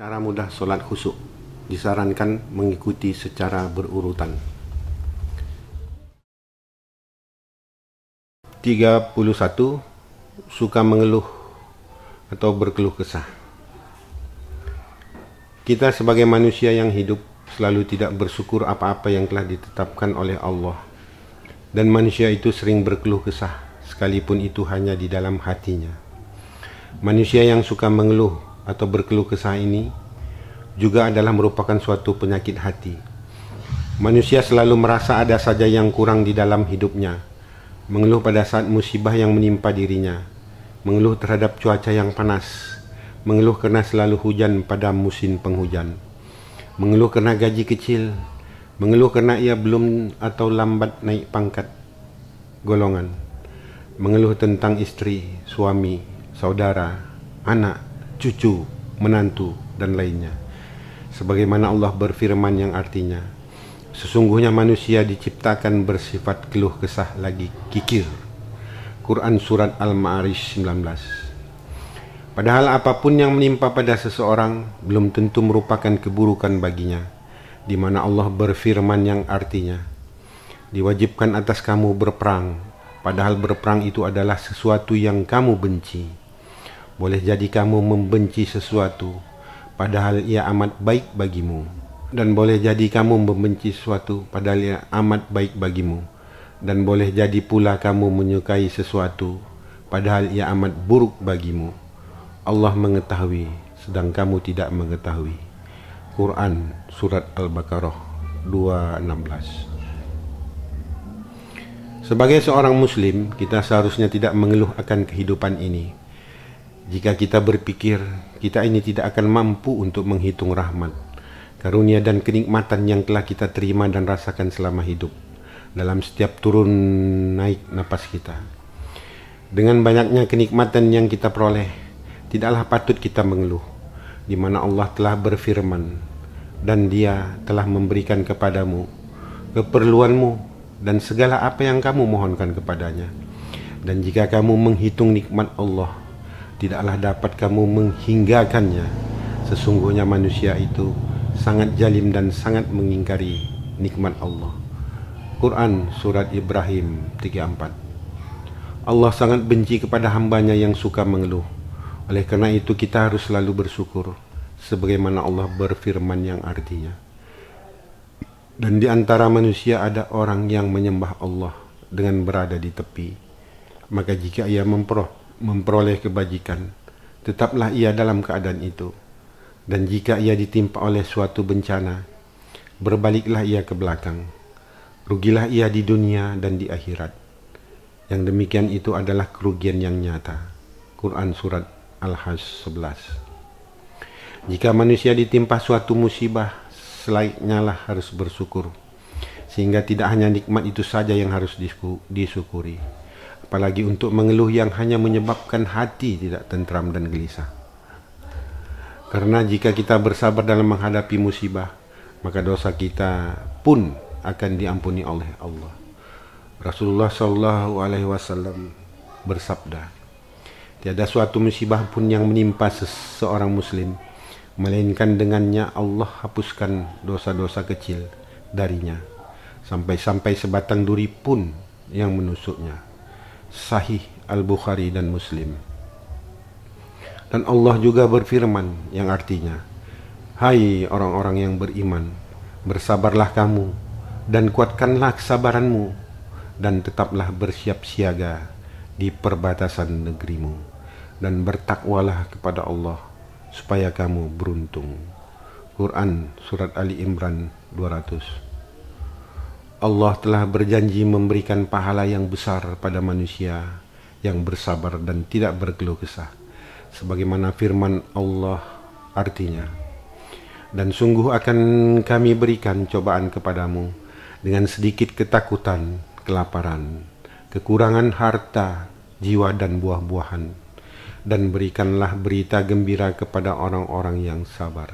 Cara mudah solat khusyuk, disarankan mengikuti secara berurutan. 31. Suka mengeluh atau berkeluh kesah. Kita sebagai manusia yang hidup selalu tidak bersyukur apa-apa yang telah ditetapkan oleh Allah. Dan manusia itu sering berkeluh kesah, sekalipun itu hanya di dalam hatinya. Manusia yang suka mengeluh atau berkeluh kesah ini juga adalah merupakan suatu penyakit hati. Manusia selalu merasa ada saja yang kurang di dalam hidupnya, mengeluh pada saat musibah yang menimpa dirinya, mengeluh terhadap cuaca yang panas, mengeluh karena selalu hujan pada musim penghujan, mengeluh karena gaji kecil, mengeluh karena ia belum atau lambat naik pangkat golongan, mengeluh tentang istri, suami, saudara, anak, cucu, menantu, dan lainnya. Sebagaimana Allah berfirman yang artinya, sesungguhnya manusia diciptakan bersifat keluh kesah lagi kikir. Quran Surat Al-Ma'arij 19. Padahal apapun yang menimpa pada seseorang belum tentu merupakan keburukan baginya, di mana Allah berfirman yang artinya, diwajibkan atas kamu berperang, padahal berperang itu adalah sesuatu yang kamu benci. Boleh jadi kamu membenci sesuatu, padahal ia amat baik bagimu. Dan boleh jadi kamu membenci sesuatu, padahal ia amat baik bagimu. Dan boleh jadi pula kamu menyukai sesuatu, padahal ia amat buruk bagimu. Allah mengetahui, sedang kamu tidak mengetahui. Quran Surat Al-Baqarah 2:16. Sebagai seorang muslim, kita seharusnya tidak mengeluh akan kehidupan ini. Jika kita berpikir, kita ini tidak akan mampu untuk menghitung rahmat, karunia dan kenikmatan yang telah kita terima dan rasakan selama hidup, dalam setiap turun naik napas kita. Dengan banyaknya kenikmatan yang kita peroleh, tidaklah patut kita mengeluh, di mana Allah telah berfirman, dan Dia telah memberikan kepadamu keperluanmu dan segala apa yang kamu mohonkan kepadanya. Dan jika kamu menghitung nikmat Allah, tidaklah dapat kamu menghinggakannya. Sesungguhnya manusia itu sangat zalim dan sangat mengingkari nikmat Allah. Quran Surat Ibrahim 34. Allah sangat benci kepada hambanya yang suka mengeluh. Oleh karena itu kita harus selalu bersyukur, sebagaimana Allah berfirman yang artinya, dan di antara manusia ada orang yang menyembah Allah dengan berada di tepi. Maka jika ia memperoleh kebajikan, tetaplah ia dalam keadaan itu. Dan jika ia ditimpa oleh suatu bencana, berbaliklah ia ke belakang. Rugilah ia di dunia dan di akhirat. Yang demikian itu adalah kerugian yang nyata. Quran Surat Al-Hajj 11. Jika manusia ditimpa suatu musibah, selainnya lah harus bersyukur, sehingga tidak hanya nikmat itu saja yang harus disyukuri, apalagi untuk mengeluh yang hanya menyebabkan hati tidak tentram dan gelisah. Karena jika kita bersabar dalam menghadapi musibah, maka dosa kita pun akan diampuni oleh Allah. Rasulullah SAW bersabda, tiada suatu musibah pun yang menimpa seseorang muslim, melainkan dengannya Allah hapuskan dosa-dosa kecil darinya, sampai sebatang duri pun yang menusuknya. Sahih Al-Bukhari dan Muslim. Dan Allah juga berfirman yang artinya, hai orang-orang yang beriman, bersabarlah kamu dan kuatkanlah kesabaranmu, dan tetaplah bersiap siaga di perbatasan negerimu, dan bertakwalah kepada Allah supaya kamu beruntung. Quran Surat Ali Imran 200. Allah telah berjanji memberikan pahala yang besar pada manusia yang bersabar dan tidak berkeluh kesah. Sebagaimana firman Allah artinya, dan sungguh akan kami berikan cobaan kepadamu dengan sedikit ketakutan, kelaparan, kekurangan harta, jiwa dan buah-buahan. Dan berikanlah berita gembira kepada orang-orang yang sabar.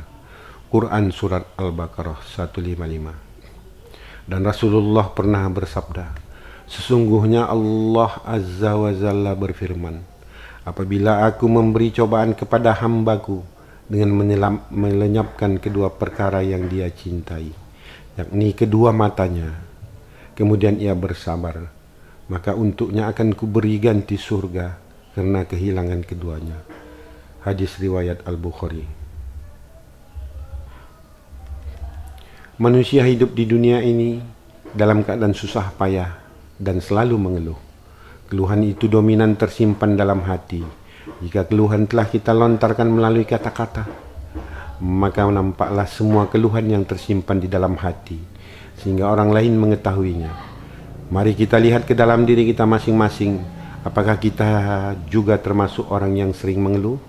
Quran Surat Al-Baqarah 155. Dan Rasulullah pernah bersabda, sesungguhnya Allah Azza wa Jalla berfirman, apabila aku memberi cobaan kepada hambaku dengan melenyapkan kedua perkara yang dia cintai, yakni kedua matanya. Kemudian ia bersabar, maka untuknya akan kuberi ganti surga karena kehilangan keduanya. Hadis riwayat Al-Bukhari. Manusia hidup di dunia ini dalam keadaan susah payah dan selalu mengeluh. Keluhan itu dominan tersimpan dalam hati. Jika keluhan telah kita lontarkan melalui kata-kata, maka nampaklah semua keluhan yang tersimpan di dalam hati, sehingga orang lain mengetahuinya. Mari kita lihat ke dalam diri kita masing-masing. Apakah kita juga termasuk orang yang sering mengeluh?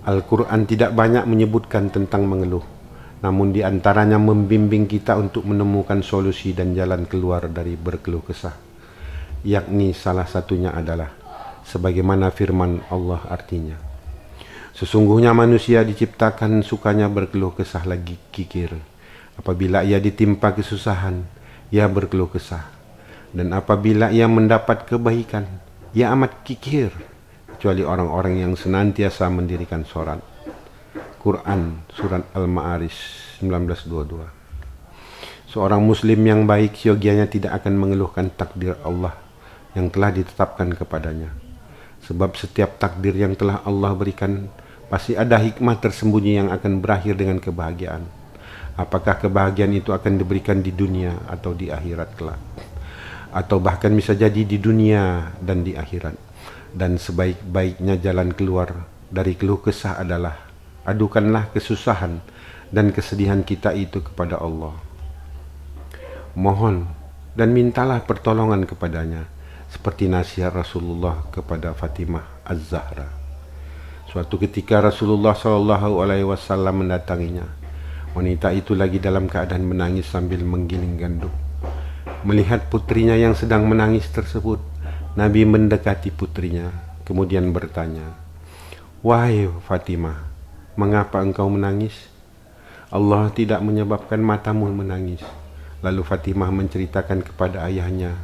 Al-Quran tidak banyak menyebutkan tentang mengeluh, namun di antaranya membimbing kita untuk menemukan solusi dan jalan keluar dari berkeluh kesah, yakni salah satunya adalah sebagaimana firman Allah artinya, sesungguhnya manusia diciptakan sukanya berkeluh kesah lagi kikir. Apabila ia ditimpa kesusahan, ia berkeluh kesah, dan apabila ia mendapat kebaikan, ia amat kikir, kecuali orang-orang yang senantiasa mendirikan sholat. Quran Surat Al-Ma'arij 1922. Seorang muslim yang baik siogianya tidak akan mengeluhkan takdir Allah yang telah ditetapkan kepadanya. Sebab setiap takdir yang telah Allah berikan pasti ada hikmah tersembunyi yang akan berakhir dengan kebahagiaan. Apakah kebahagiaan itu akan diberikan di dunia atau di akhirat kelak, atau bahkan bisa jadi di dunia dan di akhirat. Dan sebaik-baiknya jalan keluar dari keluh kesah adalah adukanlah kesusahan dan kesedihan kita itu kepada Allah. Mohon dan mintalah pertolongan kepadanya, seperti nasihat Rasulullah kepada Fatimah Az-Zahra. Suatu ketika Rasulullah SAW mendatanginya. Wanita itu lagi dalam keadaan menangis sambil menggiling gandum. Melihat putrinya yang sedang menangis tersebut, Nabi mendekati putrinya, kemudian bertanya, "Wahai Fatimah, mengapa engkau menangis? Allah tidak menyebabkan matamu menangis." Lalu Fatimah menceritakan kepada ayahnya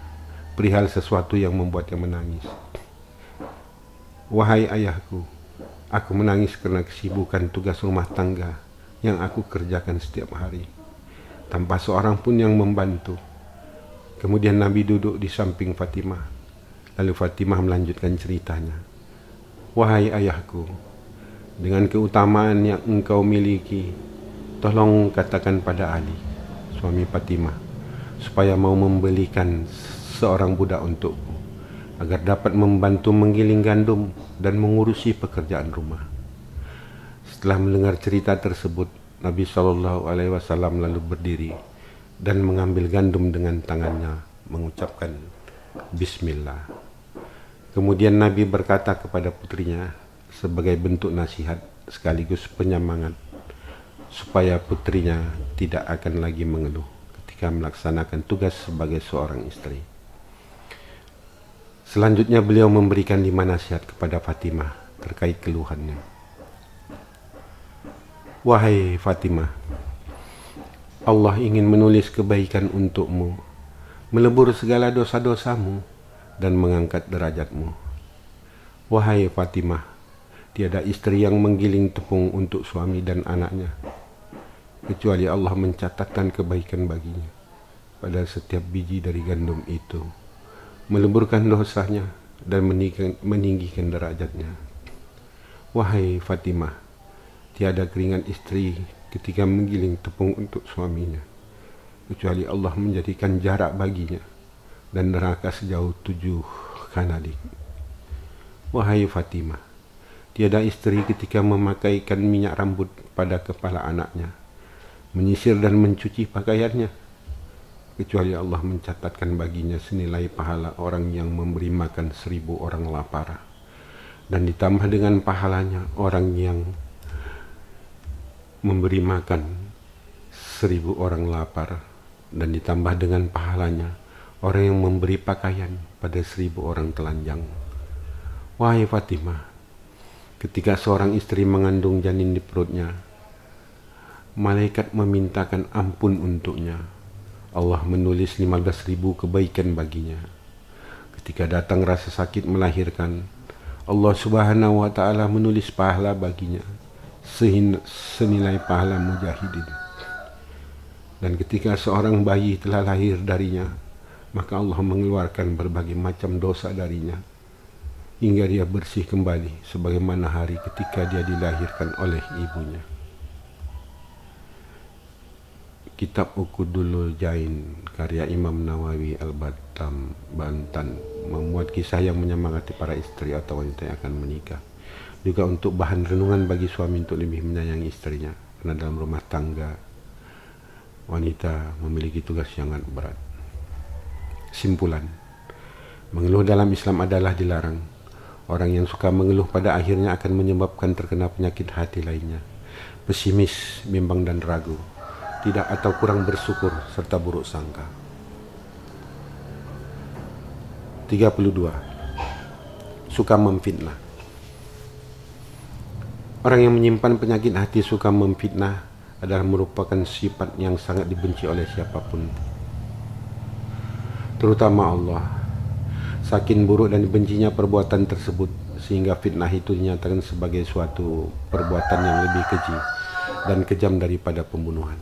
perihal sesuatu yang membuatnya menangis. "Wahai ayahku, aku menangis karena kesibukan tugas rumah tangga yang aku kerjakan setiap hari, tanpa seorang pun yang membantu." Kemudian Nabi duduk di samping Fatimah. Lalu Fatimah melanjutkan ceritanya. "Wahai ayahku, dengan keutamaan yang engkau miliki, tolong katakan pada Ali, suami Fatimah, supaya mau membelikan seorang budak untukku, agar dapat membantu menggiling gandum dan mengurusi pekerjaan rumah." Setelah mendengar cerita tersebut, Nabi SAW lalu berdiri dan mengambil gandum dengan tangannya, mengucapkan Bismillah. Kemudian Nabi berkata kepada putrinya sebagai bentuk nasihat sekaligus penyemangat, supaya putrinya tidak akan lagi mengeluh ketika melaksanakan tugas sebagai seorang istri. Selanjutnya beliau memberikan 5 nasihat kepada Fatimah terkait keluhannya. "Wahai Fatimah, Allah ingin menulis kebaikan untukmu, melebur segala dosa-dosamu, dan mengangkat derajatmu. Wahai Fatimah, tiada istri yang menggiling tepung untuk suami dan anaknya, kecuali Allah mencatatkan kebaikan baginya pada setiap biji dari gandum itu, meleburkan dosanya dan meninggikan derajatnya. Wahai Fatimah, tiada keringat istri ketika menggiling tepung untuk suaminya, kecuali Allah menjadikan jarak baginya dan neraka sejauh 7 kanadik. Wahai Fatimah, tiada istri ketika memakaikan minyak rambut pada kepala anaknya, menyisir dan mencuci pakaiannya, kecuali Allah mencatatkan baginya senilai pahala orang yang memberi makan 1000 orang lapar, dan ditambah dengan pahalanya orang yang memberi makan 1000 orang lapar, dan ditambah dengan pahalanya orang yang memberi pakaian pada 1000 orang telanjang. Wahai Fatimah, ketika seorang istri mengandung janin di perutnya, malaikat memintakan ampun untuknya. Allah menulis 15.000 kebaikan baginya. Ketika datang rasa sakit melahirkan, Allah Subhanahu wa Ta'ala menulis pahala baginya senilai pahala mujahidin. Dan ketika seorang bayi telah lahir darinya, maka Allah mengeluarkan berbagai macam dosa darinya hingga dia bersih kembali sebagaimana hari ketika dia dilahirkan oleh ibunya. Kitab Ukudul Jain karya Imam Nawawi Al-Batam Bantan memuat kisah yang menyemangati para istri atau wanita yang akan menikah, juga untuk bahan renungan bagi suami untuk lebih menyayangi istrinya, karena dalam rumah tangga wanita memiliki tugas yang sangat berat. Simpulan, mengeluh dalam Islam adalah dilarang. Orang yang suka mengeluh pada akhirnya akan menyebabkan terkena penyakit hati lainnya, pesimis, bimbang dan ragu, tidak atau kurang bersyukur, serta buruk sangka. 32. Suka memfitnah. Orang yang menyimpan penyakit hati suka memfitnah adalah merupakan sifat yang sangat dibenci oleh siapapun, terutama Allah. Saking buruk dan dibencinya perbuatan tersebut, sehingga fitnah itu dinyatakan sebagai suatu perbuatan yang lebih keji dan kejam daripada pembunuhan.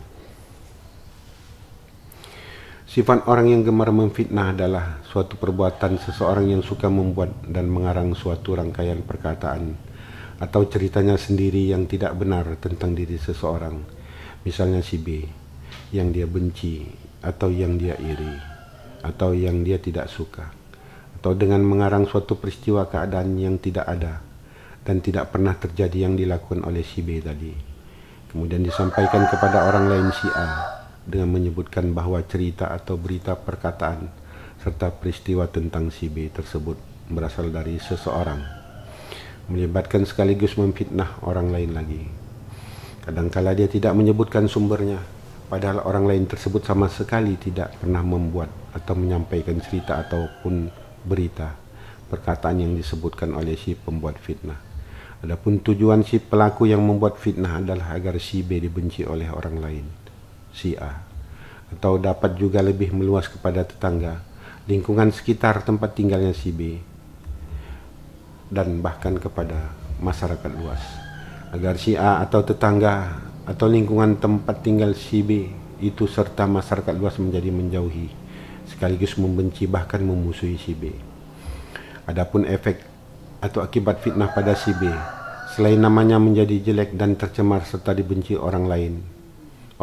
Sifat orang yang gemar memfitnah adalah suatu perbuatan seseorang yang suka membuat dan mengarang suatu rangkaian perkataan atau ceritanya sendiri yang tidak benar tentang diri seseorang, misalnya si B, yang dia benci atau yang dia iri atau yang dia tidak suka, atau dengan mengarang suatu peristiwa keadaan yang tidak ada dan tidak pernah terjadi yang dilakukan oleh si B tadi, kemudian disampaikan kepada orang lain si A dengan menyebutkan bahwa cerita atau berita perkataan serta peristiwa tentang si B tersebut berasal dari seseorang, melibatkan sekaligus memfitnah orang lain lagi. Kadangkala dia tidak menyebutkan sumbernya, padahal orang lain tersebut sama sekali tidak pernah membuat atau menyampaikan cerita ataupun berita perkataan yang disebutkan oleh si pembuat fitnah. Adapun tujuan si pelaku yang membuat fitnah adalah agar si B dibenci oleh orang lain, si A, atau dapat juga lebih meluas kepada tetangga, lingkungan sekitar tempat tinggalnya si B, dan bahkan kepada masyarakat luas, agar si A atau tetangga atau lingkungan tempat tinggal si B itu serta masyarakat luas menjadi menjauhi sekaligus membenci bahkan memusuhi si B. Adapun efek atau akibat fitnah pada si B, selain namanya menjadi jelek dan tercemar serta dibenci orang lain,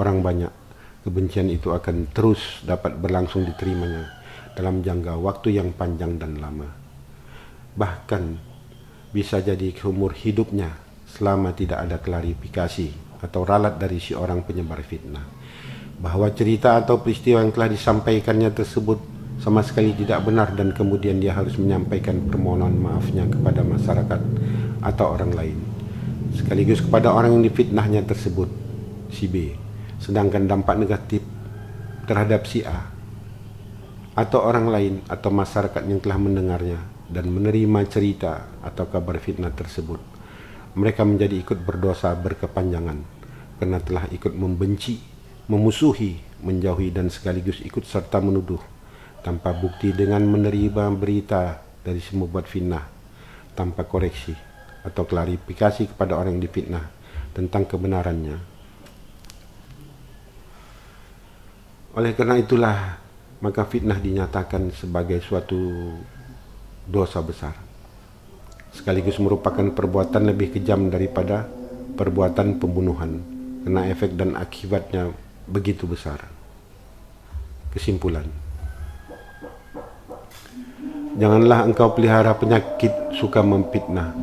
orang banyak, kebencian itu akan terus dapat berlangsung diterimanya dalam jangka waktu yang panjang dan lama. Bahkan bisa jadi seumur hidupnya selama tidak ada klarifikasi atau ralat dari si orang penyebar fitnah bahwa cerita atau peristiwa yang telah disampaikannya tersebut sama sekali tidak benar, dan kemudian dia harus menyampaikan permohonan maafnya kepada masyarakat atau orang lain sekaligus kepada orang yang difitnahnya tersebut, si B. Sedangkan dampak negatif terhadap si A atau orang lain atau masyarakat yang telah mendengarnya dan menerima cerita atau kabar fitnah tersebut, mereka menjadi ikut berdosa berkepanjangan karena telah ikut membenci, memusuhi, menjauhi dan sekaligus ikut serta menuduh tanpa bukti dengan menerima berita dari semua buat fitnah tanpa koreksi atau klarifikasi kepada orang yang difitnah tentang kebenarannya. Oleh karena itulah maka fitnah dinyatakan sebagai suatu dosa besar, sekaligus merupakan perbuatan lebih kejam daripada perbuatan pembunuhan karena efek dan akibatnya begitu besar. Kesimpulan, janganlah engkau pelihara penyakit suka memfitnah.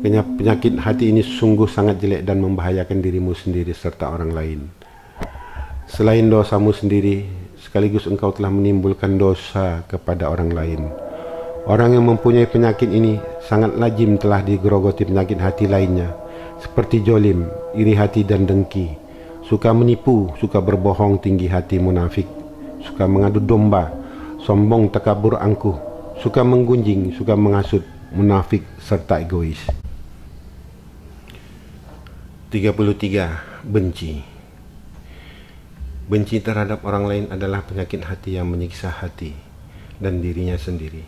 Penyakit hati ini sungguh sangat jelek dan membahayakan dirimu sendiri serta orang lain. Selain dosamu sendiri, sekaligus engkau telah menimbulkan dosa kepada orang lain. Orang yang mempunyai penyakit ini sangat lazim telah digerogoti penyakit hati lainnya, seperti jolim, iri hati dan dengki, suka menipu, suka berbohong, tinggi hati, munafik, suka mengadu domba, sombong, takabur, angkuh, suka menggunjing, suka menghasut, munafik, serta egois. 33. Benci. Benci terhadap orang lain adalah penyakit hati yang menyiksa hati dan dirinya sendiri.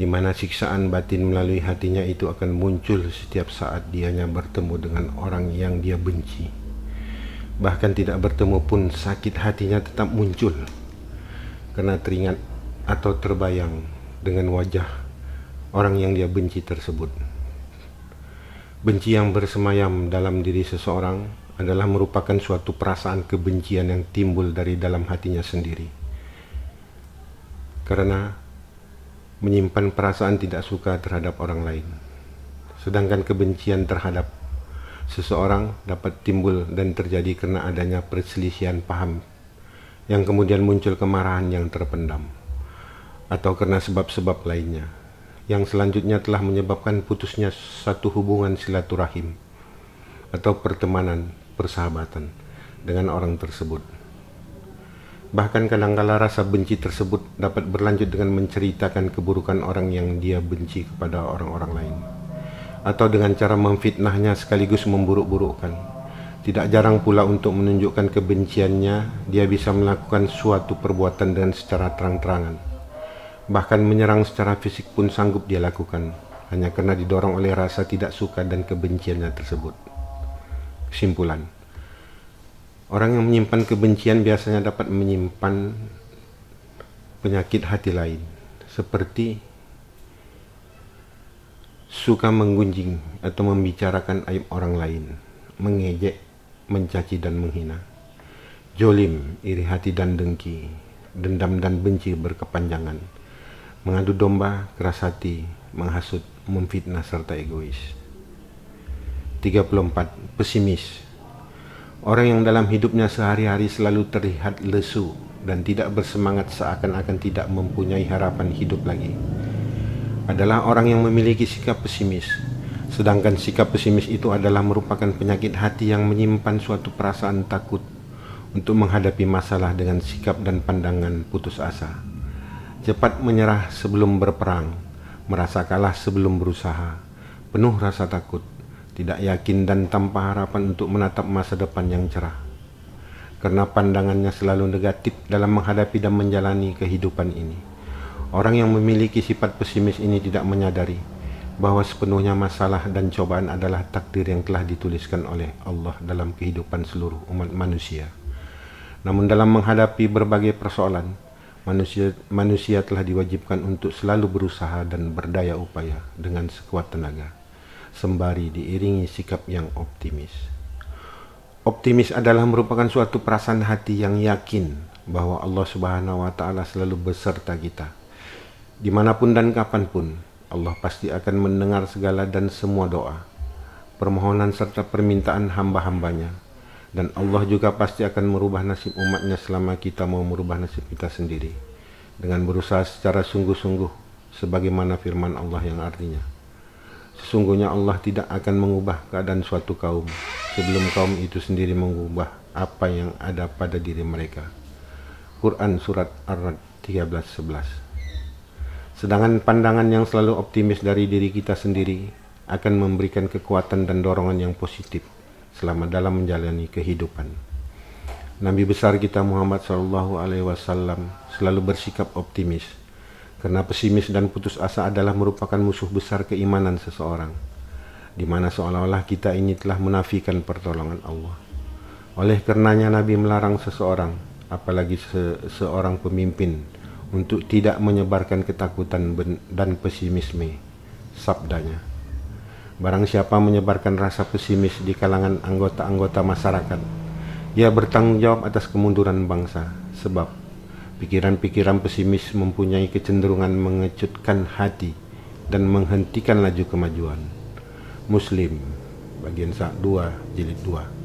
di mana siksaan batin melalui hatinya itu akan muncul setiap saat dianya bertemu dengan orang yang dia benci. Bahkan tidak bertemu pun sakit hatinya tetap muncul karena teringat atau terbayang dengan wajah orang yang dia benci tersebut. Benci yang bersemayam dalam diri seseorang adalah merupakan suatu perasaan kebencian yang timbul dari dalam hatinya sendiri. Karena menyimpan perasaan tidak suka terhadap orang lain. Sedangkan kebencian terhadap seseorang dapat timbul dan terjadi karena adanya perselisihan paham yang kemudian muncul kemarahan yang terpendam, atau karena sebab-sebab lainnya yang selanjutnya telah menyebabkan putusnya satu hubungan silaturahim atau pertemanan, persahabatan dengan orang tersebut. Bahkan kadangkala rasa benci tersebut dapat berlanjut dengan menceritakan keburukan orang yang dia benci kepada orang-orang lain, atau dengan cara memfitnahnya sekaligus memburuk-burukkan. Tidak jarang pula untuk menunjukkan kebenciannya, dia bisa melakukan suatu perbuatan dengan secara terang-terangan. Bahkan menyerang secara fisik pun sanggup dia lakukan, hanya karena didorong oleh rasa tidak suka dan kebenciannya tersebut. Kesimpulan, orang yang menyimpan kebencian biasanya dapat menyimpan penyakit hati lain, seperti suka menggunjing atau membicarakan aib orang lain, mengejek, mencaci dan menghina, jolim, iri hati dan dengki, dendam dan benci berkepanjangan, mengadu domba, keras hati, menghasut, memfitnah serta egois. 34. Pesimis. Orang yang dalam hidupnya sehari-hari selalu terlihat lesu dan tidak bersemangat seakan-akan tidak mempunyai harapan hidup lagi adalah orang yang memiliki sikap pesimis. Sedangkan sikap pesimis itu adalah merupakan penyakit hati yang menyimpan suatu perasaan takut untuk menghadapi masalah dengan sikap dan pandangan putus asa. Cepat menyerah sebelum berperang, merasa kalah sebelum berusaha, penuh rasa takut, tidak yakin dan tanpa harapan untuk menatap masa depan yang cerah. Karena pandangannya selalu negatif dalam menghadapi dan menjalani kehidupan ini. Orang yang memiliki sifat pesimis ini tidak menyadari bahwa sepenuhnya masalah dan cobaan adalah takdir yang telah dituliskan oleh Allah dalam kehidupan seluruh umat manusia. Namun dalam menghadapi berbagai persoalan, manusia telah diwajibkan untuk selalu berusaha dan berdaya upaya dengan sekuat tenaga, sembari diiringi sikap yang optimis. Optimis adalah merupakan suatu perasaan hati yang yakin bahwa Allah Subhanahu wa Ta'ala selalu beserta kita. Dimanapun dan kapanpun, Allah pasti akan mendengar segala dan semua doa, permohonan serta permintaan hamba-hambanya. Dan Allah juga pasti akan merubah nasib umatnya selama kita mau merubah nasib kita sendiri dengan berusaha secara sungguh-sungguh, sebagaimana firman Allah yang artinya, sesungguhnya Allah tidak akan mengubah keadaan suatu kaum sebelum kaum itu sendiri mengubah apa yang ada pada diri mereka. Quran Surat Ar-Ra'd 13:11. Sedangkan pandangan yang selalu optimis dari diri kita sendiri akan memberikan kekuatan dan dorongan yang positif selama dalam menjalani kehidupan. Nabi besar kita Muhammad SAW selalu bersikap optimis, karena pesimis dan putus asa adalah merupakan musuh besar keimanan seseorang, di mana seolah-olah kita ini telah menafikan pertolongan Allah. Oleh karenanya Nabi melarang seseorang, apalagi seorang pemimpin, untuk tidak menyebarkan ketakutan dan pesimisme. Sabdanya, barang siapa menyebarkan rasa pesimis di kalangan anggota-anggota masyarakat, ia bertanggung jawab atas kemunduran bangsa, sebab pikiran-pikiran pesimis mempunyai kecenderungan mengecutkan hati dan menghentikan laju kemajuan. Muslim, bagian 2, jilid 2.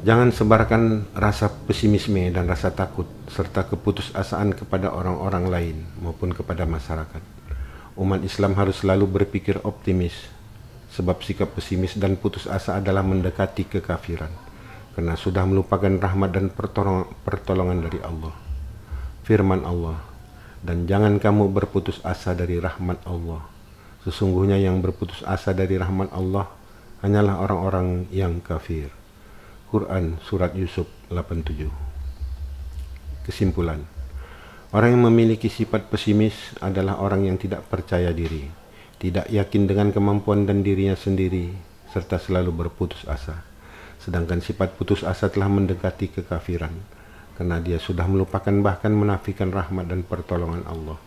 Jangan sebarkan rasa pesimisme dan rasa takut serta keputusasaan kepada orang-orang lain maupun kepada masyarakat. Umat Islam harus selalu berpikir optimis, sebab sikap pesimis dan putus asa adalah mendekati kekafiran, karena sudah melupakan rahmat dan pertolongan dari Allah. Firman Allah, dan jangan kamu berputus asa dari rahmat Allah. Sesungguhnya yang berputus asa dari rahmat Allah hanyalah orang-orang yang kafir. Quran Surat Yusuf 87. Kesimpulan, Orang yang memiliki sifat pesimis adalah orang yang tidak percaya diri, tidak yakin dengan kemampuan dan dirinya sendiri, serta selalu berputus asa. Sedangkan sifat putus asa telah mendekati kekafiran, karena dia sudah melupakan bahkan menafikan rahmat dan pertolongan Allah.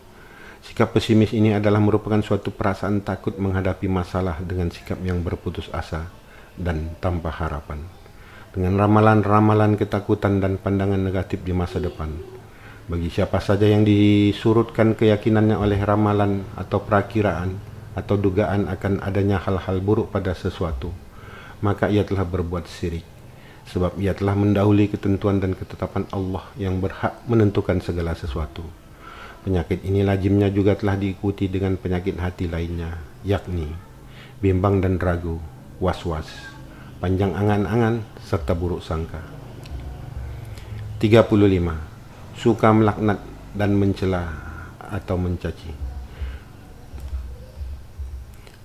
Sikap pesimis ini adalah merupakan suatu perasaan takut menghadapi masalah dengan sikap yang berputus asa dan tanpa harapan. Dengan ramalan-ramalan ketakutan dan pandangan negatif di masa depan. Bagi siapa saja yang disurutkan keyakinannya oleh ramalan atau perakiraan atau dugaan akan adanya hal-hal buruk pada sesuatu, maka ia telah berbuat syirik, sebab ia telah mendahului ketentuan dan ketetapan Allah yang berhak menentukan segala sesuatu. Penyakit ini lazimnya juga telah diikuti dengan penyakit hati lainnya, yakni bimbang dan ragu, was-was, panjang angan-angan, serta buruk sangka. 35. Suka melaknat dan mencela atau mencaci.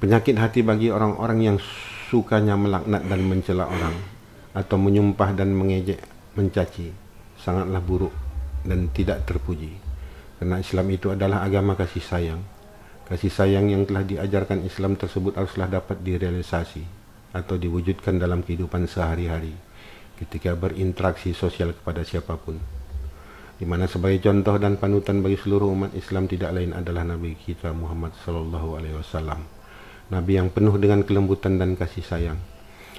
Penyakit hati bagi orang-orang yang sukanya melaknat dan mencela orang atau menyumpah dan mengejek, mencaci sangatlah buruk dan tidak terpuji. Karena Islam itu adalah agama kasih sayang. Kasih sayang yang telah diajarkan Islam tersebut haruslah dapat direalisasi atau diwujudkan dalam kehidupan sehari-hari ketika berinteraksi sosial kepada siapapun. Di mana sebagai contoh dan panutan bagi seluruh umat Islam tidak lain adalah Nabi kita Muhammad SAW, Nabi yang penuh dengan kelembutan dan kasih sayang,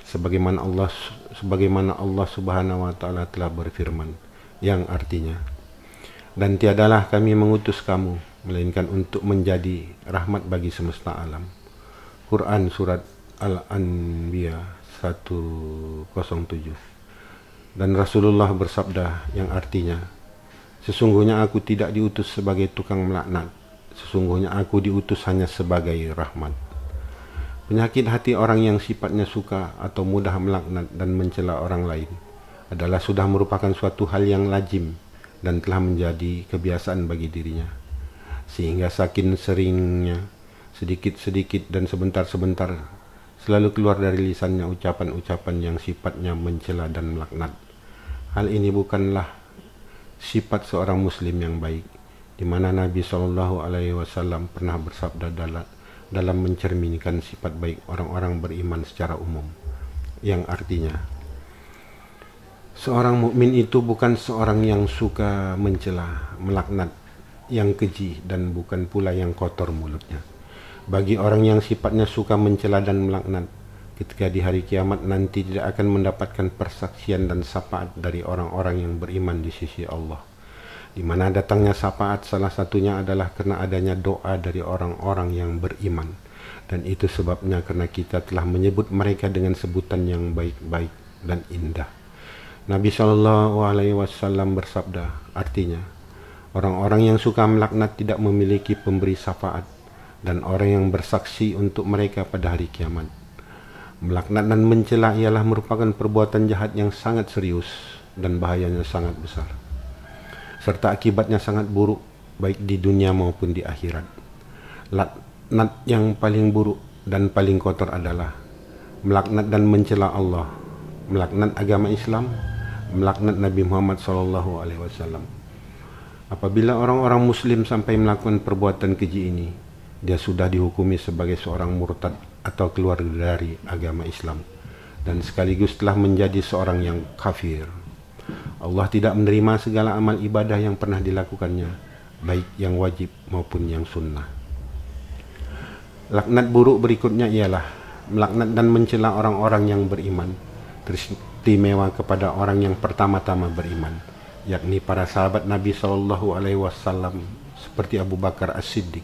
sebagaimana Allah Subhanahu wa Ta'ala telah berfirman, yang artinya, dan tiadalah kami mengutus kamu melainkan untuk menjadi rahmat bagi semesta alam. Quran surat Al-Anbiya 107. Dan Rasulullah bersabda, yang artinya, sesungguhnya aku tidak diutus sebagai tukang melaknat, sesungguhnya aku diutus hanya sebagai rahmat. Penyakit hati orang yang sifatnya suka atau mudah melaknat dan mencela orang lain adalah sudah merupakan suatu hal yang lazim dan telah menjadi kebiasaan bagi dirinya, sehingga saking seringnya, sedikit-sedikit dan sebentar-sebentar selalu keluar dari lisannya ucapan-ucapan yang sifatnya mencela dan melaknat. Hal ini bukanlah sifat seorang muslim yang baik, di mana Nabi SAW pernah bersabda dalam mencerminkan sifat baik orang-orang beriman secara umum, yang artinya, seorang mukmin itu bukan seorang yang suka mencela, melaknat, yang keji, dan bukan pula yang kotor mulutnya. Bagi orang yang sifatnya suka mencela dan melaknat, ketika di hari kiamat nanti tidak akan mendapatkan persaksian dan syafaat dari orang-orang yang beriman di sisi Allah, di mana datangnya syafaat salah satunya adalah karena adanya doa dari orang-orang yang beriman, dan itu sebabnya karena kita telah menyebut mereka dengan sebutan yang baik-baik dan indah. Nabi SAW bersabda, artinya, orang-orang yang suka melaknat tidak memiliki pemberi syafaat dan orang yang bersaksi untuk mereka pada hari kiamat. Melaknat dan mencela ialah merupakan perbuatan jahat yang sangat serius dan bahayanya sangat besar, serta akibatnya sangat buruk baik di dunia maupun di akhirat. Laknat yang paling buruk dan paling kotor adalah melaknat dan mencela Allah, melaknat agama Islam, melaknat Nabi Muhammad SAW. Apabila orang-orang muslim sampai melakukan perbuatan keji ini, dia sudah dihukumi sebagai seorang murtad atau keluar dari agama Islam, dan sekaligus telah menjadi seorang yang kafir. Allah tidak menerima segala amal ibadah yang pernah dilakukannya, baik yang wajib maupun yang sunnah. Laknat buruk berikutnya ialah melaknat dan mencela orang-orang yang beriman, teristimewa kepada orang yang pertama-tama beriman, yakni para sahabat Nabi SAW seperti Abu Bakar As-Siddiq,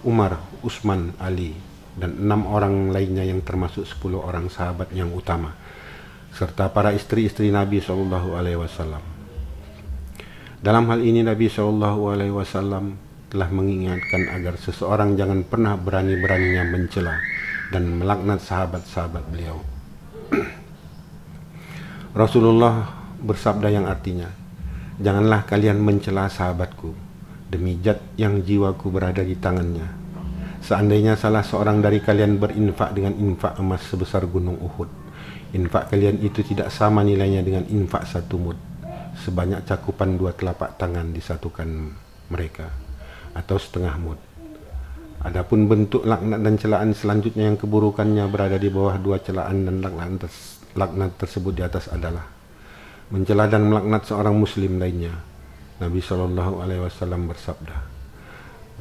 Umar, Utsman, Ali, dan 6 orang lainnya yang termasuk 10 orang sahabat yang utama, serta para istri-istri Nabi SAW. Dalam hal ini Nabi SAW telah mengingatkan agar seseorang jangan pernah berani-beraninya mencela dan melaknat sahabat-sahabat beliau. Rasulullah bersabda yang artinya, janganlah kalian mencela sahabatku, demi zat yang jiwaku berada di tangannya. Seandainya salah seorang dari kalian berinfak dengan infak emas sebesar gunung Uhud, infak kalian itu tidak sama nilainya dengan infak 1 mud, sebanyak cakupan 2 telapak tangan disatukan mereka atau setengah mud. Adapun bentuk laknat dan celaan selanjutnya yang keburukannya berada di bawah dua celaan dan laknat tersebut di atas adalah mencela dan melaknat seorang muslim lainnya. Nabi SAW bersabda,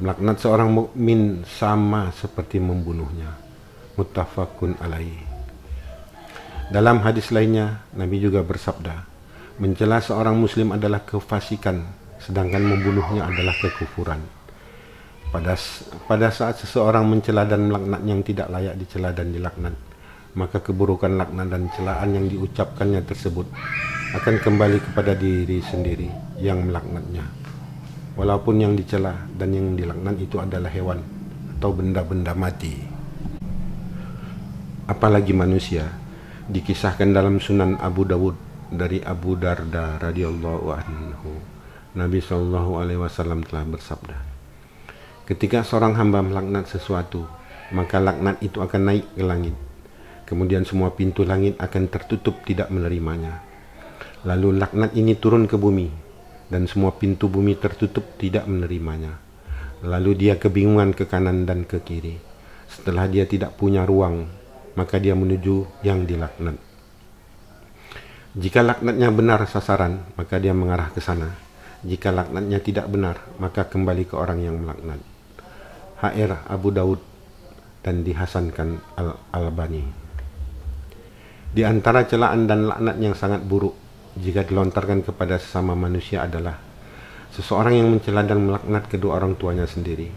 melaknat seorang mukmin sama seperti membunuhnya. Muttafaqun alaih. Dalam hadis lainnya, Nabi juga bersabda, mencela seorang muslim adalah kefasikan, sedangkan membunuhnya adalah kekufuran. Pada saat seseorang mencela dan melaknat yang tidak layak dicela dan dilaknat, maka keburukan laknat dan celaan yang diucapkannya tersebut akan kembali kepada diri sendiri yang melaknatnya. Walaupun yang dicela dan yang dilaknat itu adalah hewan atau benda-benda mati. Apalagi manusia. Dikisahkan dalam Sunan Abu Dawud dari Abu Darda radhiyallahu anhu, Nabi SAW telah bersabda, ketika seorang hamba melaknat sesuatu, maka laknat itu akan naik ke langit. Kemudian semua pintu langit akan tertutup tidak menerimanya. Lalu laknat ini turun ke bumi, dan semua pintu bumi tertutup tidak menerimanya. Lalu dia kebingungan ke kanan dan ke kiri. Setelah dia tidak punya ruang, maka dia menuju yang dilaknat. Jika laknatnya benar sasaran, maka dia mengarah ke sana. Jika laknatnya tidak benar, maka kembali ke orang yang melaknat. HR Abu Daud dan dihasankan Al-Albani. Di antara celaan dan laknat yang sangat buruk jika dilontarkan kepada sesama manusia adalah seseorang yang mencela dan melaknat kedua orang tuanya sendiri,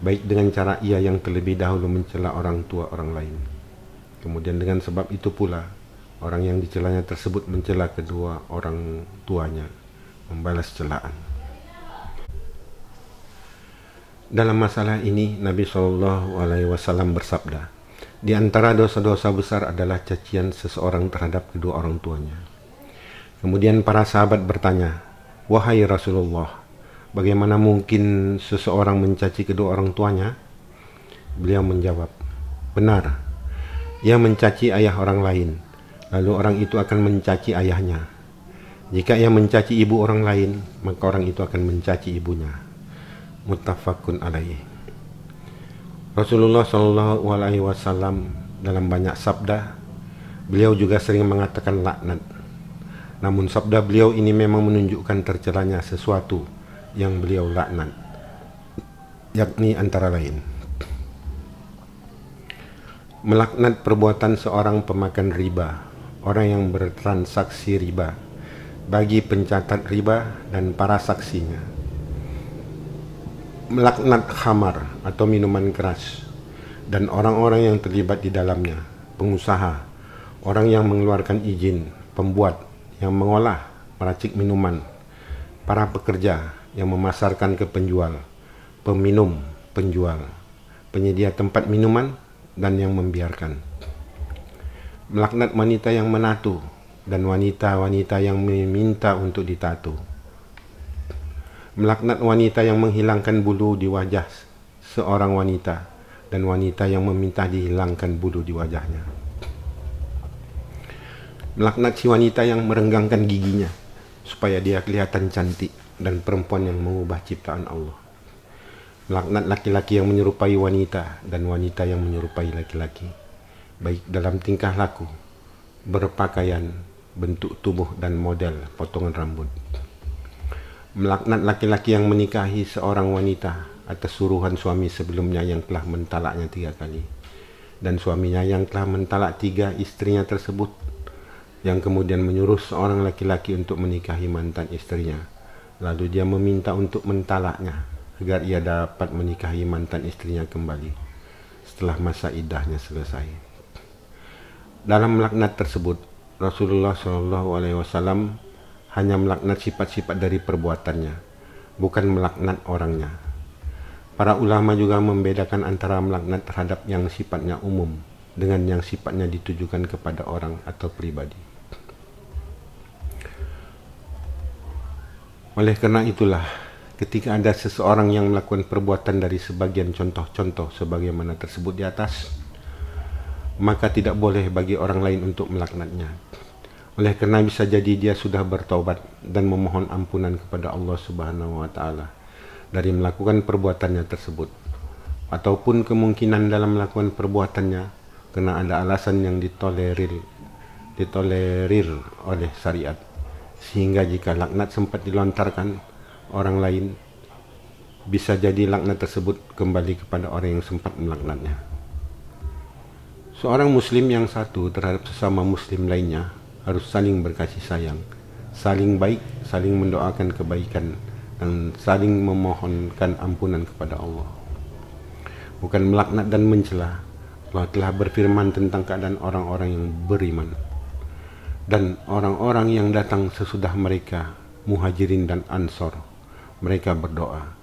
baik dengan cara ia yang terlebih dahulu mencela orang tua orang lain. Kemudian dengan sebab itu pula, orang yang dicelanya tersebut mencela kedua orang tuanya, membalas celaan. Dalam masalah ini, Nabi SAW bersabda, di antara dosa-dosa besar adalah cacian seseorang terhadap kedua orang tuanya. Kemudian para sahabat bertanya, wahai Rasulullah, bagaimana mungkin seseorang mencaci kedua orang tuanya? Beliau menjawab, benar, ia mencaci ayah orang lain, lalu orang itu akan mencaci ayahnya. Jika ia mencaci ibu orang lain, maka orang itu akan mencaci ibunya. Muttafaqun alaih. Rasulullah SAW dalam banyak sabda, beliau juga sering mengatakan laknat. Namun sabda beliau ini memang menunjukkan tercelanya sesuatu yang beliau laknat, yakni antara lain melaknat perbuatan seorang pemakan riba, orang yang bertransaksi riba, bagi pencatat riba dan para saksinya. Melaknat khamar atau minuman keras dan orang-orang yang terlibat di dalamnya, pengusaha, orang yang mengeluarkan izin, pembuat, yang mengolah, meracik minuman, para pekerja yang memasarkan ke penjual, peminum, penjual, penyedia tempat minuman, dan yang membiarkan. Melaknat wanita yang menatu dan wanita-wanita yang meminta untuk ditatu. Melaknat wanita yang menghilangkan bulu di wajah seorang wanita dan wanita yang meminta dihilangkan bulu di wajahnya. Melaknat si wanita yang merenggangkan giginya supaya dia kelihatan cantik dan perempuan yang mengubah ciptaan Allah. Melaknat laki-laki yang menyerupai wanita dan wanita yang menyerupai laki-laki, baik dalam tingkah laku, berpakaian, bentuk tubuh dan model potongan rambut. Melaknat laki-laki yang menikahi seorang wanita atas suruhan suami sebelumnya yang telah mentalaknya 3 kali, dan suaminya yang telah mentalak 3 istrinya tersebut, yang kemudian menyuruh seorang laki-laki untuk menikahi mantan istrinya, lalu dia meminta untuk mentalaknya agar ia dapat menikahi mantan istrinya kembali setelah masa iddahnya selesai. Dalam melaknat tersebut, Rasulullah SAW hanya melaknat sifat-sifat dari perbuatannya, bukan melaknat orangnya. Para ulama juga membedakan antara melaknat terhadap yang sifatnya umum dengan yang sifatnya ditujukan kepada orang atau pribadi. Oleh karena itulah, ketika ada seseorang yang melakukan perbuatan dari sebagian contoh-contoh sebagaimana tersebut di atas, maka tidak boleh bagi orang lain untuk melaknatnya. Oleh karena bisa jadi dia sudah bertaubat dan memohon ampunan kepada Allah Subhanahu wa taala, dari melakukan perbuatannya tersebut, ataupun kemungkinan dalam melakukan perbuatannya karena ada alasan yang ditolerir oleh syariat, sehingga jika laknat sempat dilontarkan orang lain, bisa jadi laknat tersebut kembali kepada orang yang sempat melaknatnya. Seorang muslim yang satu terhadap sesama muslim lainnya harus saling berkasih sayang, saling baik, saling mendoakan kebaikan, dan saling memohonkan ampunan kepada Allah. Bukan melaknat dan mencela. Allah telah berfirman tentang keadaan orang-orang yang beriman dan orang-orang yang datang sesudah mereka, Muhajirin dan Ansor. Mereka berdoa,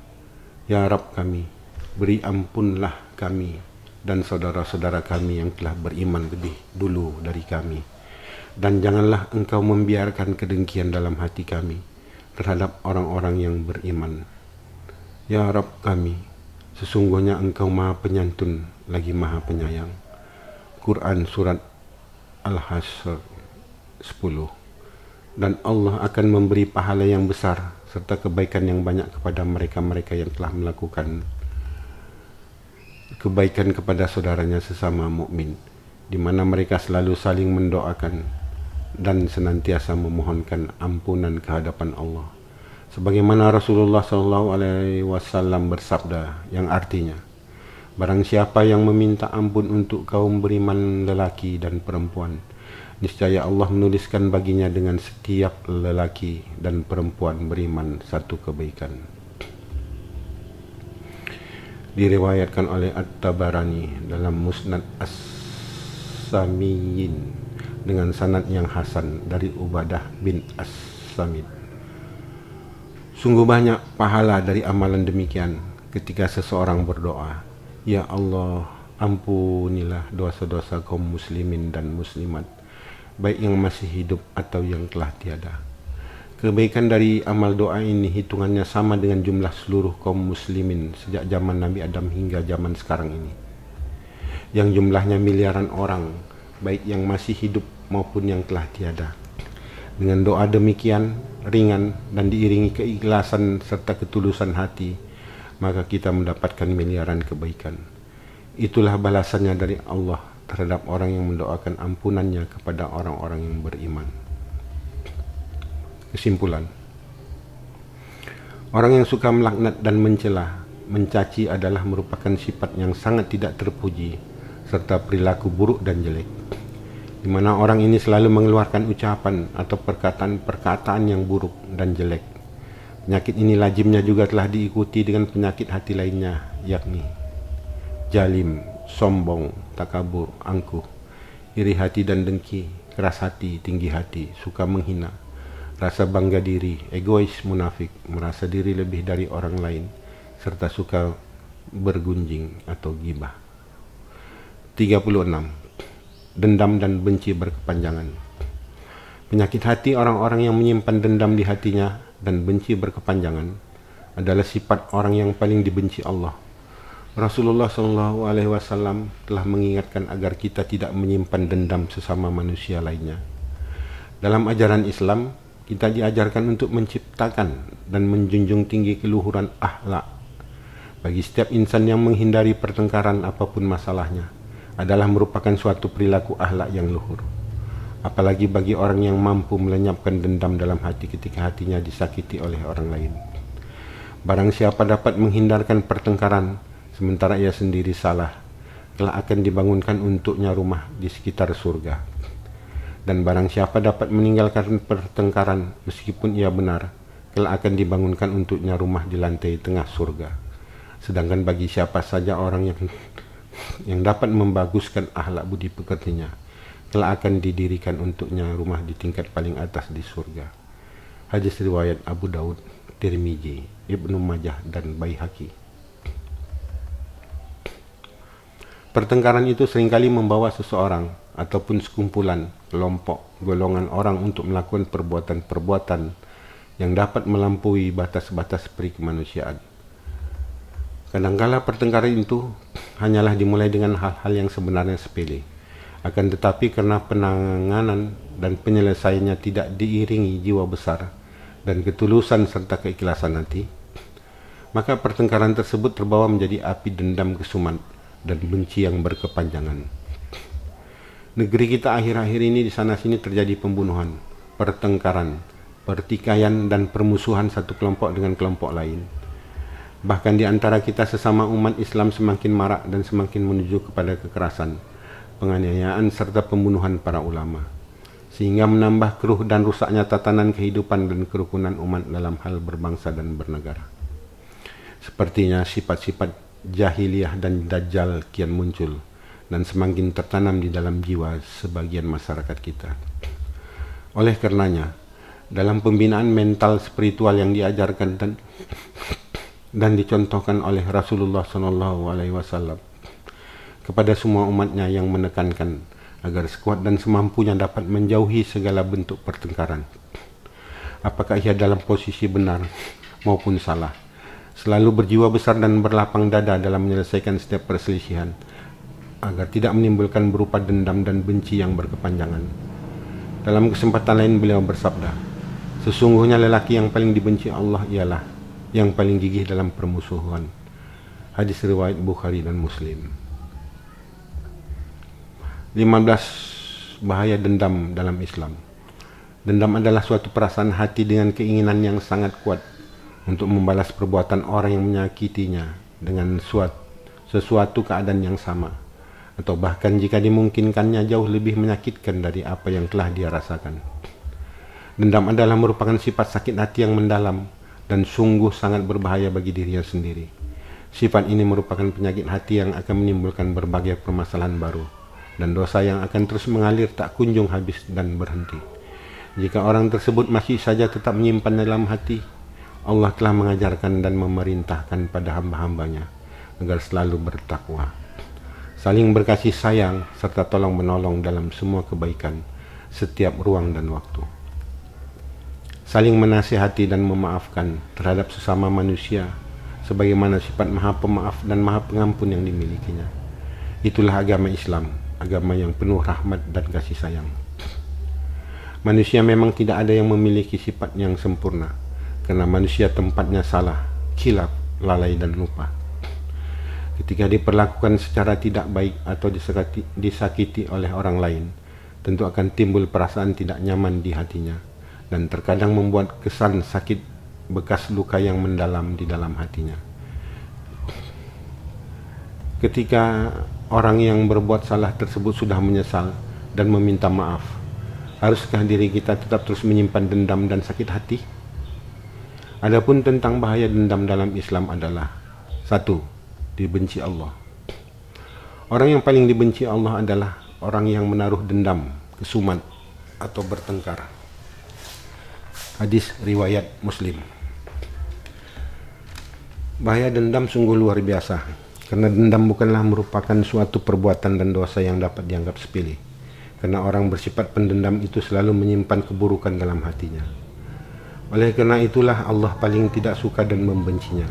"Ya Rabb kami, beri ampunlah kami dan saudara-saudara kami yang telah beriman lebih dulu dari kami, dan janganlah Engkau membiarkan kedengkian dalam hati kami terhadap orang-orang yang beriman. Ya Rabb kami, sesungguhnya Engkau Maha Penyantun lagi Maha Penyayang." Quran Surat Al-Hasyr 10. Dan Allah akan memberi pahala yang besar serta kebaikan yang banyak kepada mereka-mereka yang telah melakukan kebaikan kepada saudaranya sesama mukmin, di mana mereka selalu saling mendoakan dan senantiasa memohonkan ampunan ke hadapan Allah. Sebagaimana Rasulullah SAW bersabda, yang artinya, barang siapa yang meminta ampun untuk kaum beriman lelaki dan perempuan, niscaya Allah menuliskan baginya dengan setiap lelaki dan perempuan beriman satu kebaikan. Diriwayatkan oleh At-Tabarani dalam Musnad As-Samiyyin dengan sanad yang hasan dari Ubadah bin As-Samit. Sungguh banyak pahala dari amalan demikian ketika seseorang berdoa, "Ya Allah, ampunilah dosa-dosa kaum muslimin dan muslimat, baik yang masih hidup atau yang telah tiada." Kebaikan dari amal doa ini hitungannya sama dengan jumlah seluruh kaum muslimin sejak zaman Nabi Adam hingga zaman sekarang ini, yang jumlahnya miliaran orang, baik yang masih hidup maupun yang telah tiada. Dengan doa demikian ringan dan diiringi keikhlasan serta ketulusan hati, maka kita mendapatkan miliaran kebaikan. Itulah balasannya dari Allah terhadap orang yang mendoakan ampunannya kepada orang-orang yang beriman. Kesimpulan, orang yang suka melaknat dan mencela, mencaci adalah merupakan sifat yang sangat tidak terpuji serta perilaku buruk dan jelek, di mana orang ini selalu mengeluarkan ucapan atau perkataan-perkataan yang buruk dan jelek. Penyakit ini lazimnya juga telah diikuti dengan penyakit hati lainnya, yakni jalim, sombong, takabur, angkuh, iri hati dan dengki, keras hati, tinggi hati, suka menghina, rasa bangga diri, egois, munafik, merasa diri lebih dari orang lain, serta suka bergunjing atau ghibah. 36. Dendam dan benci berkepanjangan. Penyakit hati orang-orang yang menyimpan dendam di hatinya dan benci berkepanjangan adalah sifat orang yang paling dibenci Allah. Rasulullah SAW telah mengingatkan agar kita tidak menyimpan dendam sesama manusia lainnya. Dalam ajaran Islam, kita diajarkan untuk menciptakan dan menjunjung tinggi keluhuran akhlak. Bagi setiap insan yang menghindari pertengkaran apapun masalahnya adalah merupakan suatu perilaku akhlak yang luhur. Apalagi bagi orang yang mampu melenyapkan dendam dalam hati ketika hatinya disakiti oleh orang lain. Barang siapa dapat menghindarkan pertengkaran sementara ia sendiri salah, telah akan dibangunkan untuknya rumah di sekitar surga. Dan barang siapa dapat meninggalkan pertengkaran meskipun ia benar, kelak akan dibangunkan untuknya rumah di lantai tengah surga. Sedangkan bagi siapa saja orang yang dapat membaguskan akhlak budi pekertinya, kelak akan didirikan untuknya rumah di tingkat paling atas di surga. Hadis riwayat Abu Daud, Tirmizi, Ibnu Majah dan Baihaqi. Pertengkaran itu seringkali membawa seseorang ataupun sekumpulan, kelompok, golongan orang untuk melakukan perbuatan-perbuatan yang dapat melampaui batas-batas peri kemanusiaan. Kadangkala pertengkaran itu hanyalah dimulai dengan hal-hal yang sebenarnya sepele, akan tetapi karena penanganan dan penyelesaiannya tidak diiringi jiwa besar dan ketulusan serta keikhlasan hati, maka pertengkaran tersebut terbawa menjadi api dendam kesumat dan benci yang berkepanjangan. Negeri kita akhir-akhir ini di sana-sini terjadi pembunuhan, pertengkaran, pertikaian dan permusuhan satu kelompok dengan kelompok lain. Bahkan di antara kita sesama umat Islam semakin marak dan semakin menuju kepada kekerasan, penganiayaan serta pembunuhan para ulama, sehingga menambah keruh dan rusaknya tatanan kehidupan dan kerukunan umat dalam hal berbangsa dan bernegara. Sepertinya sifat-sifat jahiliyah dan dajjal kian muncul dan semakin tertanam di dalam jiwa sebagian masyarakat kita. Oleh karenanya, dalam pembinaan mental spiritual yang diajarkan dan dicontohkan oleh Rasulullah SAW kepada semua umatnya yang menekankan agar sekuat dan semampunya dapat menjauhi segala bentuk pertengkaran. Apakah ia dalam posisi benar maupun salah, selalu berjiwa besar dan berlapang dada dalam menyelesaikan setiap perselisihan, agar tidak menimbulkan berupa dendam dan benci yang berkepanjangan. Dalam kesempatan lain beliau bersabda, sesungguhnya lelaki yang paling dibenci Allah ialah yang paling gigih dalam permusuhan. Hadis riwayat Bukhari dan Muslim. 15. Bahaya dendam dalam Islam. Dendam adalah suatu perasaan hati dengan keinginan yang sangat kuat untuk membalas perbuatan orang yang menyakitinya dengan sesuatu keadaan yang sama, atau bahkan jika dimungkinkannya jauh lebih menyakitkan dari apa yang telah dia rasakan. Dendam adalah merupakan sifat sakit hati yang mendalam dan sungguh sangat berbahaya bagi dirinya sendiri. Sifat ini merupakan penyakit hati yang akan menimbulkan berbagai permasalahan baru dan dosa yang akan terus mengalir tak kunjung habis dan berhenti. Jika orang tersebut masih saja tetap menyimpan dalam hati, Allah telah mengajarkan dan memerintahkan pada hamba-hambanya agar selalu bertakwa, saling berkasih sayang, serta tolong menolong dalam semua kebaikan setiap ruang dan waktu. Saling menasihati dan memaafkan terhadap sesama manusia sebagaimana sifat Maha Pemaaf dan Maha Pengampun yang dimilikinya. Itulah agama Islam, agama yang penuh rahmat dan kasih sayang. Manusia memang tidak ada yang memiliki sifat yang sempurna, karena manusia tempatnya salah, khilaf, lalai dan lupa. Ketika diperlakukan secara tidak baik atau disakiti oleh orang lain, tentu akan timbul perasaan tidak nyaman di hatinya, dan terkadang membuat kesan sakit bekas luka yang mendalam di dalam hatinya. Ketika orang yang berbuat salah tersebut sudah menyesal dan meminta maaf, haruskah diri kita tetap terus menyimpan dendam dan sakit hati? Adapun tentang bahaya dendam dalam Islam adalah 1. Dibenci Allah. Orang yang paling dibenci Allah adalah orang yang menaruh dendam, kesumat, atau bertengkar. Hadis riwayat Muslim. Bahaya dendam sungguh luar biasa, karena dendam bukanlah merupakan suatu perbuatan dan dosa yang dapat dianggap sepele, karena orang bersifat pendendam itu selalu menyimpan keburukan dalam hatinya. Oleh karena itulah Allah paling tidak suka dan membencinya.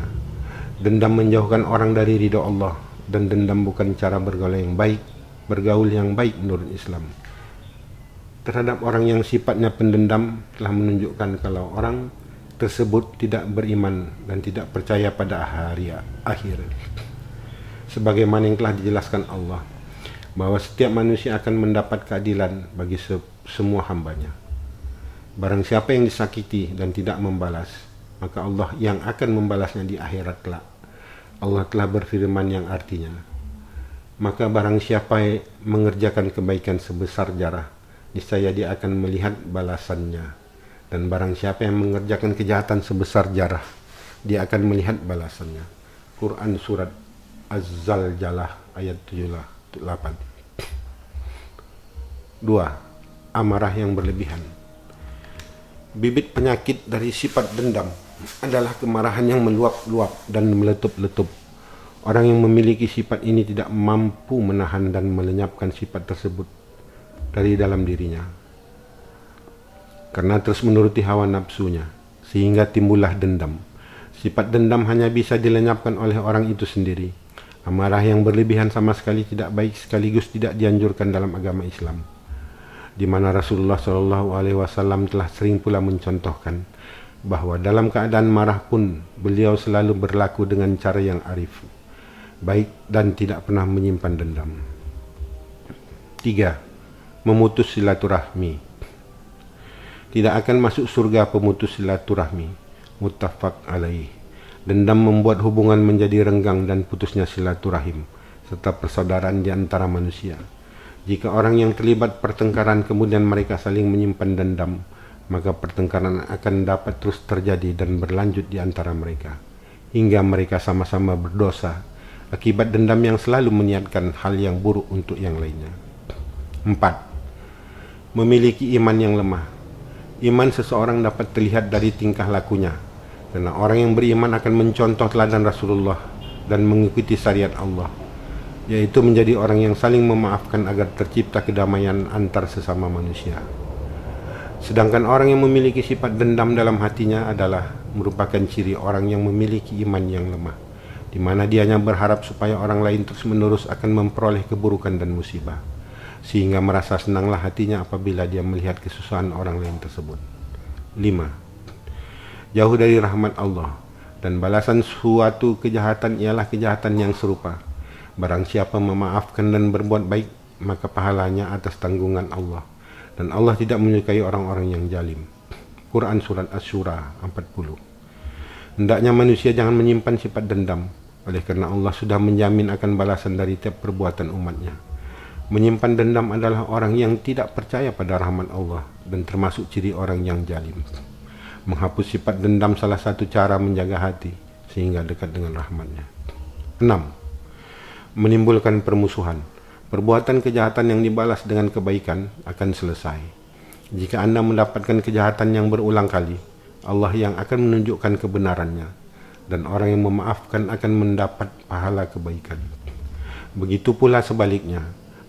Dendam menjauhkan orang dari ridha Allah, dan dendam bukan cara bergaul yang baik menurut Islam. Terhadap orang yang sifatnya pendendam telah menunjukkan kalau orang tersebut tidak beriman dan tidak percaya pada hari akhir. Sebagaimana yang telah dijelaskan Allah, bahwa setiap manusia akan mendapat keadilan bagi semua hambanya. Barang siapa yang disakiti dan tidak membalas, maka Allah yang akan membalasnya di akhirat kelak. Allah telah berfirman yang artinya, maka barang siapa yang mengerjakan kebaikan sebesar zarah, niscaya dia akan melihat balasannya, dan barang siapa yang mengerjakan kejahatan sebesar zarah, dia akan melihat balasannya. Quran surat Az-Zalzalah ayat 78. 2. Amarah yang berlebihan. Bibit penyakit dari sifat dendam adalah kemarahan yang meluap-luap dan meletup-letup. Orang yang memiliki sifat ini tidak mampu menahan dan melenyapkan sifat tersebut dari dalam dirinya, karena terus menuruti hawa nafsunya, sehingga timbullah dendam. Sifat dendam hanya bisa dilenyapkan oleh orang itu sendiri. Amarah yang berlebihan sama sekali tidak baik, sekaligus tidak dianjurkan dalam agama Islam, di mana Rasulullah SAW telah sering pula mencontohkan bahwa dalam keadaan marah pun beliau selalu berlaku dengan cara yang arif, baik dan tidak pernah menyimpan dendam. 3. Memutus silaturahmi. Tidak akan masuk surga pemutus silaturahmi. Muttafaq alaih. Dendam membuat hubungan menjadi renggang dan putusnya silaturahim serta persaudaraan di antara manusia. Jika orang yang terlibat pertengkaran kemudian mereka saling menyimpan dendam, maka pertengkaran akan dapat terus terjadi dan berlanjut di antara mereka hingga mereka sama-sama berdosa akibat dendam yang selalu meniatkan hal yang buruk untuk yang lainnya. 4. Memiliki iman yang lemah. Iman seseorang dapat terlihat dari tingkah lakunya, karena orang yang beriman akan mencontoh teladan Rasulullah dan mengikuti syariat Allah, yaitu menjadi orang yang saling memaafkan agar tercipta kedamaian antar sesama manusia. Sedangkan orang yang memiliki sifat dendam dalam hatinya adalah merupakan ciri orang yang memiliki iman yang lemah, di mana dia hanya berharap supaya orang lain terus-menerus akan memperoleh keburukan dan musibah, sehingga merasa senanglah hatinya apabila dia melihat kesusahan orang lain tersebut. 5. Jauh dari rahmat Allah, dan balasan suatu kejahatan ialah kejahatan yang serupa. Barang siapa memaafkan dan berbuat baik, maka pahalanya atas tanggungan Allah, dan Allah tidak menyukai orang-orang yang zalim. Quran Surat Asy-Syura 40. Hendaknya manusia jangan menyimpan sifat dendam, oleh karena Allah sudah menjamin akan balasan dari tiap perbuatan umatnya. Menyimpan dendam adalah orang yang tidak percaya pada rahmat Allah dan termasuk ciri orang yang zalim. Menghapus sifat dendam salah satu cara menjaga hati sehingga dekat dengan rahmatnya. 6. Menimbulkan permusuhan. Perbuatan kejahatan yang dibalas dengan kebaikan akan selesai. Jika Anda mendapatkan kejahatan yang berulang kali, Allah yang akan menunjukkan kebenarannya, dan orang yang memaafkan akan mendapat pahala kebaikan. Begitu pula sebaliknya,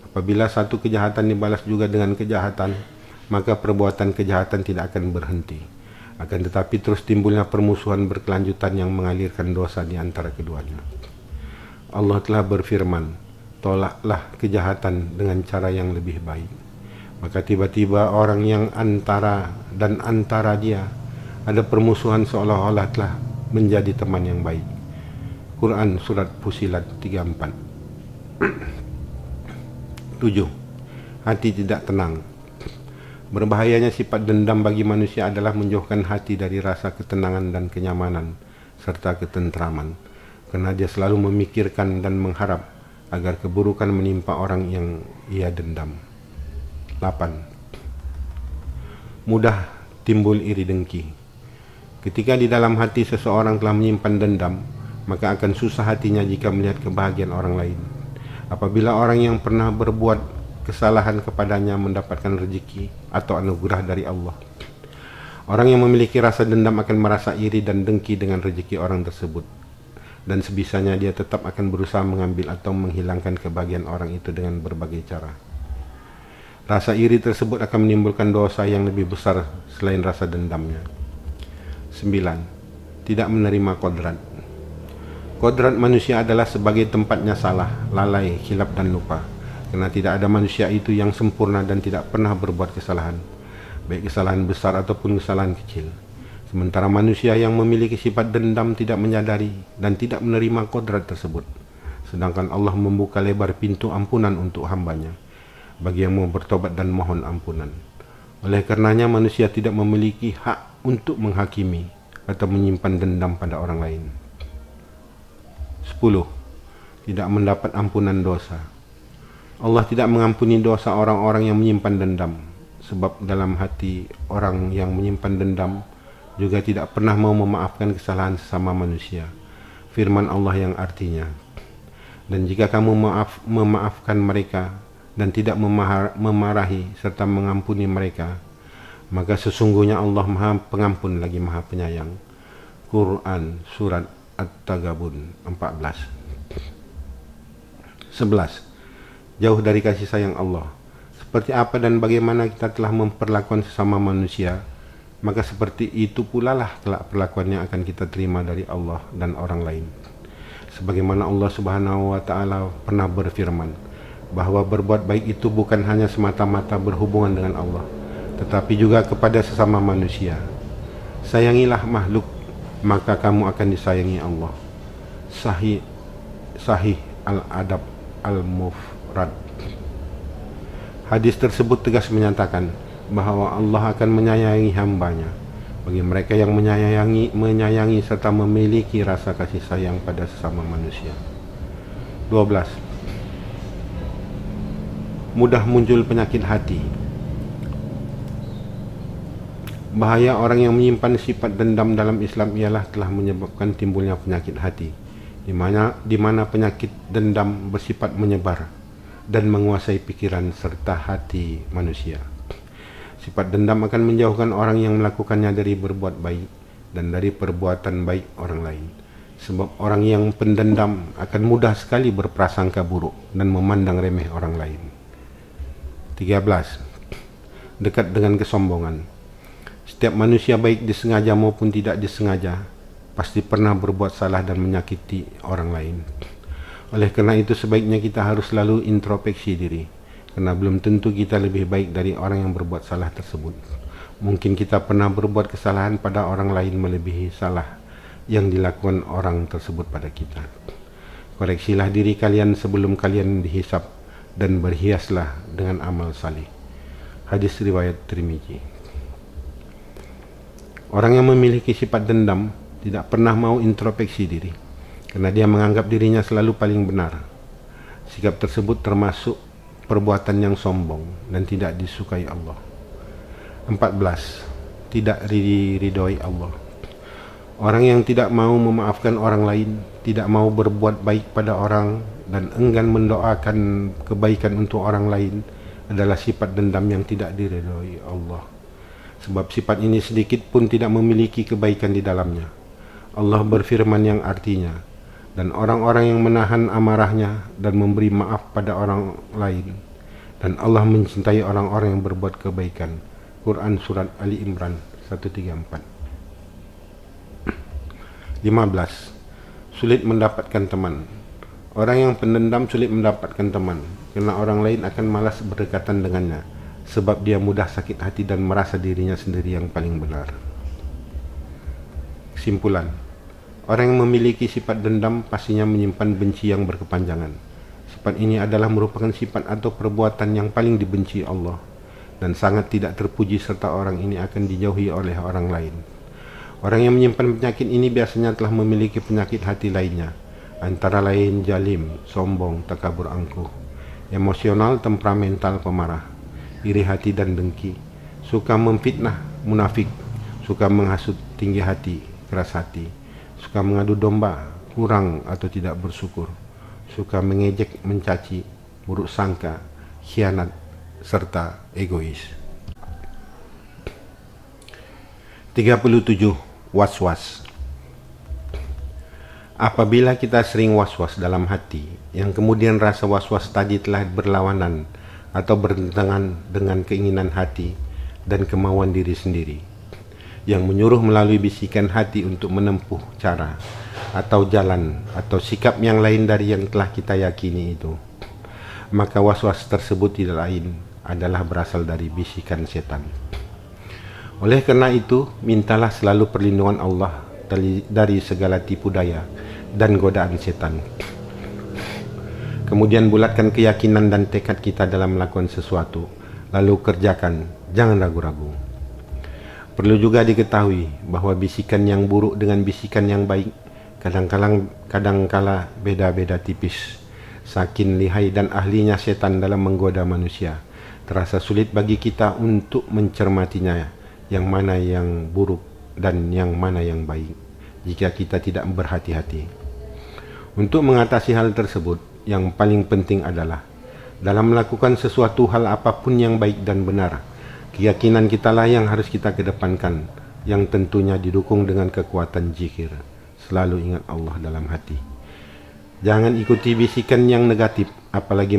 apabila satu kejahatan dibalas juga dengan kejahatan, maka perbuatan kejahatan tidak akan berhenti. Akan tetapi terus timbulnya permusuhan berkelanjutan yang mengalirkan dosa di antara keduanya. Allah telah berfirman, tolaklah kejahatan dengan cara yang lebih baik. Maka tiba-tiba orang yang antara dia ada permusuhan seolah-olah telah menjadi teman yang baik. Quran Surat Fussilat 34. 7. Hati tidak tenang. Berbahayanya sifat dendam bagi manusia adalah menjauhkan hati dari rasa ketenangan dan kenyamanan serta ketentraman, karena dia selalu memikirkan dan mengharap agar keburukan menimpa orang yang ia dendam. 8. Mudah timbul iri dengki. Ketika di dalam hati seseorang telah menyimpan dendam, maka akan susah hatinya jika melihat kebahagiaan orang lain. Apabila orang yang pernah berbuat kesalahan kepadanya mendapatkan rezeki atau anugerah dari Allah, orang yang memiliki rasa dendam akan merasa iri dan dengki dengan rezeki orang tersebut, dan sebisanya dia tetap akan berusaha mengambil atau menghilangkan kebahagiaan orang itu dengan berbagai cara. Rasa iri tersebut akan menimbulkan dosa yang lebih besar selain rasa dendamnya. 9. Tidak menerima kodrat. Kodrat manusia adalah sebagai tempatnya salah, lalai, khilaf dan lupa. Karena tidak ada manusia itu yang sempurna dan tidak pernah berbuat kesalahan, baik kesalahan besar ataupun kesalahan kecil. Sementara manusia yang memiliki sifat dendam tidak menyadari dan tidak menerima kodrat tersebut. Sedangkan Allah membuka lebar pintu ampunan untuk hambanya, bagi yang mau bertobat dan mohon ampunan. Oleh karenanya manusia tidak memiliki hak untuk menghakimi atau menyimpan dendam pada orang lain. 10. Tidak mendapat ampunan dosa. Allah tidak mengampuni dosa orang-orang yang menyimpan dendam, sebab dalam hati orang yang menyimpan dendam juga tidak pernah mau memaafkan kesalahan sesama manusia. Firman Allah yang artinya, dan jika kamu memaafkan mereka dan tidak memarahi serta mengampuni mereka, maka sesungguhnya Allah Maha Pengampun lagi Maha Penyayang. Quran Surat At-Taghabun 14. 11. Jauh dari kasih sayang Allah. Seperti apa dan bagaimana kita telah memperlakukan sesama manusia, maka seperti itu pula lah kelak perlakuan yang akan kita terima dari Allah dan orang lain. Sebagaimana Allah Subhanahu wa Ta'ala pernah berfirman, bahwa berbuat baik itu bukan hanya semata-mata berhubungan dengan Allah, tetapi juga kepada sesama manusia. Sayangilah makhluk, maka kamu akan disayangi Allah. Sahih Al-Adab Al-Mufrad. Hadis tersebut tegas menyatakan bahwa Allah akan menyayangi hambanya bagi mereka yang menyayangi serta memiliki rasa kasih sayang pada sesama manusia. 12. Mudah muncul penyakit hati. Bahaya orang yang menyimpan sifat dendam dalam Islam ialah telah menyebabkan timbulnya penyakit hati, di mana penyakit dendam bersifat menyebar dan menguasai pikiran serta hati manusia. Sifat dendam akan menjauhkan orang yang melakukannya dari berbuat baik dan dari perbuatan baik orang lain. Sebab orang yang pendendam akan mudah sekali berprasangka buruk dan memandang remeh orang lain. 13. Dekat dengan kesombongan. Setiap manusia baik disengaja maupun tidak disengaja pasti pernah berbuat salah dan menyakiti orang lain. Oleh karena itu sebaiknya kita harus selalu introspeksi diri, karena belum tentu kita lebih baik dari orang yang berbuat salah tersebut. Mungkin kita pernah berbuat kesalahan pada orang lain melebihi salah yang dilakukan orang tersebut pada kita. Koreksilah diri kalian sebelum kalian dihisap dan berhiaslah dengan amal saleh. Hadis riwayat Tirmizi. Orang yang memiliki sifat dendam tidak pernah mau introspeksi diri, karena dia menganggap dirinya selalu paling benar. Sikap tersebut termasuk perbuatan yang sombong dan tidak disukai Allah. 14. Tidak diridhoi Allah. Orang yang tidak mau memaafkan orang lain, tidak mau berbuat baik pada orang, dan enggan mendoakan kebaikan untuk orang lain adalah sifat dendam yang tidak diridhoi Allah. Sebab sifat ini sedikit pun tidak memiliki kebaikan di dalamnya. Allah berfirman yang artinya, dan orang-orang yang menahan amarahnya dan memberi maaf pada orang lain, dan Allah mencintai orang-orang yang berbuat kebaikan. Quran Surat Ali Imran 134. 15. Sulit mendapatkan teman. Orang yang pendendam sulit mendapatkan teman, karena orang lain akan malas berdekatan dengannya, sebab dia mudah sakit hati dan merasa dirinya sendiri yang paling benar. Kesimpulan, orang yang memiliki sifat dendam pastinya menyimpan benci yang berkepanjangan. Sifat ini adalah merupakan sifat atau perbuatan yang paling dibenci Allah, dan sangat tidak terpuji serta orang ini akan dijauhi oleh orang lain. Orang yang menyimpan penyakit ini biasanya telah memiliki penyakit hati lainnya, antara lain jalim, sombong, takabur angkuh, emosional, temperamental, pemarah, iri hati dan dengki, suka memfitnah, munafik, suka menghasut, tinggi hati, keras hati, suka mengadu domba, kurang atau tidak bersyukur, suka mengejek, mencaci, buruk sangka, khianat, serta egois. 37. Was-was. Apabila kita sering was-was dalam hati, yang kemudian rasa was-was tadi telah berlawanan atau bertentangan dengan keinginan hati dan kemauan diri sendiri, yang menyuruh melalui bisikan hati untuk menempuh cara atau jalan atau sikap yang lain dari yang telah kita yakini itu, maka was-was tersebut tidak lain adalah berasal dari bisikan setan. Oleh karena itu, mintalah selalu perlindungan Allah dari segala tipu daya dan godaan setan. Kemudian bulatkan keyakinan dan tekad kita dalam melakukan sesuatu, lalu kerjakan, jangan ragu-ragu. Perlu juga diketahui bahwa bisikan yang buruk dengan bisikan yang baik kadangkala beda-beda tipis. Saking lihai dan ahlinya setan dalam menggoda manusia, terasa sulit bagi kita untuk mencermatinya, yang mana yang buruk dan yang mana yang baik, jika kita tidak berhati-hati. Untuk mengatasi hal tersebut, yang paling penting adalah dalam melakukan sesuatu hal apapun yang baik dan benar, keyakinan kitalah yang harus kita kedepankan, yang tentunya didukung dengan kekuatan zikir. Selalu ingat Allah dalam hati. Jangan ikuti bisikan yang negatif, apalagi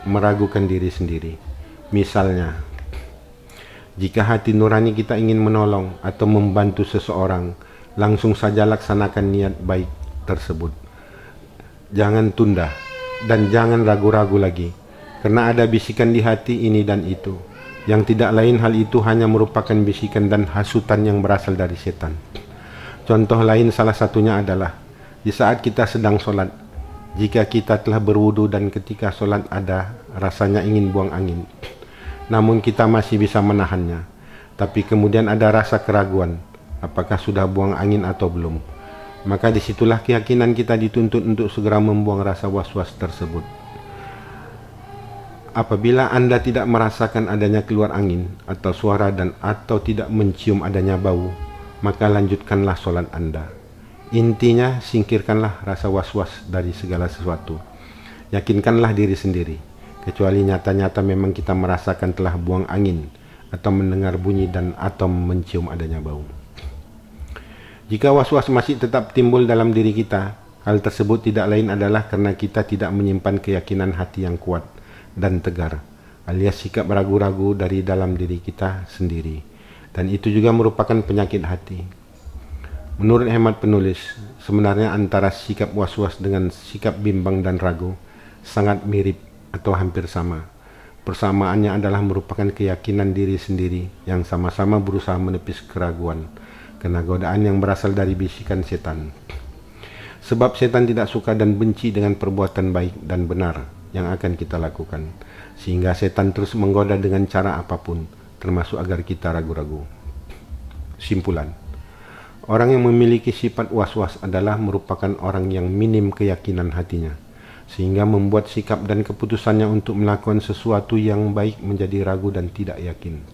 meragukan diri sendiri. Misalnya, jika hati nurani kita ingin menolong atau membantu seseorang, langsung saja laksanakan niat baik tersebut. Jangan tunda dan jangan ragu-ragu lagi, karena ada bisikan di hati ini dan itu. Yang tidak lain hal itu hanya merupakan bisikan dan hasutan yang berasal dari setan. Contoh lain salah satunya adalah di saat kita sedang sholat, jika kita telah berwudu dan ketika sholat ada rasanya ingin buang angin, namun kita masih bisa menahannya, tapi kemudian ada rasa keraguan, apakah sudah buang angin atau belum, maka disitulah keyakinan kita dituntut untuk segera membuang rasa was-was tersebut. Apabila Anda tidak merasakan adanya keluar angin atau suara dan atau tidak mencium adanya bau, maka lanjutkanlah sholat Anda. Intinya, singkirkanlah rasa was-was dari segala sesuatu. Yakinkanlah diri sendiri, kecuali nyata-nyata memang kita merasakan telah buang angin atau mendengar bunyi dan atau mencium adanya bau. Jika was-was masih tetap timbul dalam diri kita, hal tersebut tidak lain adalah karena kita tidak menyimpan keyakinan hati yang kuat dan tegar, alias sikap ragu-ragu dari dalam diri kita sendiri, dan itu juga merupakan penyakit hati. Menurut hemat penulis, sebenarnya antara sikap was-was dengan sikap bimbang dan ragu sangat mirip atau hampir sama. Persamaannya adalah merupakan keyakinan diri sendiri yang sama-sama berusaha menepis keraguan karena godaan yang berasal dari bisikan setan. Sebab setan tidak suka dan benci dengan perbuatan baik dan benar yang akan kita lakukan, sehingga setan terus menggoda dengan cara apapun, termasuk agar kita ragu-ragu. Simpulan, orang yang memiliki sifat was-was adalah merupakan orang yang minim keyakinan hatinya, sehingga membuat sikap dan keputusannya untuk melakukan sesuatu yang baik menjadi ragu dan tidak yakin.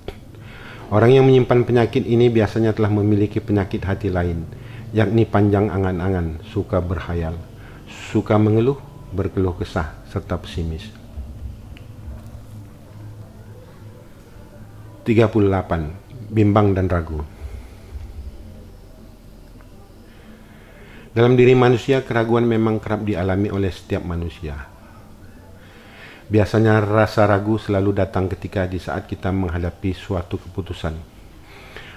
Orang yang menyimpan penyakit ini biasanya telah memiliki penyakit hati lain, yakni panjang angan-angan, suka berhayal, suka mengeluh, berkeluh kesah, serta pesimis. 38. Bimbang dan ragu. Dalam diri manusia, keraguan memang kerap dialami oleh setiap manusia. Biasanya rasa ragu selalu datang ketika di saat kita menghadapi suatu keputusan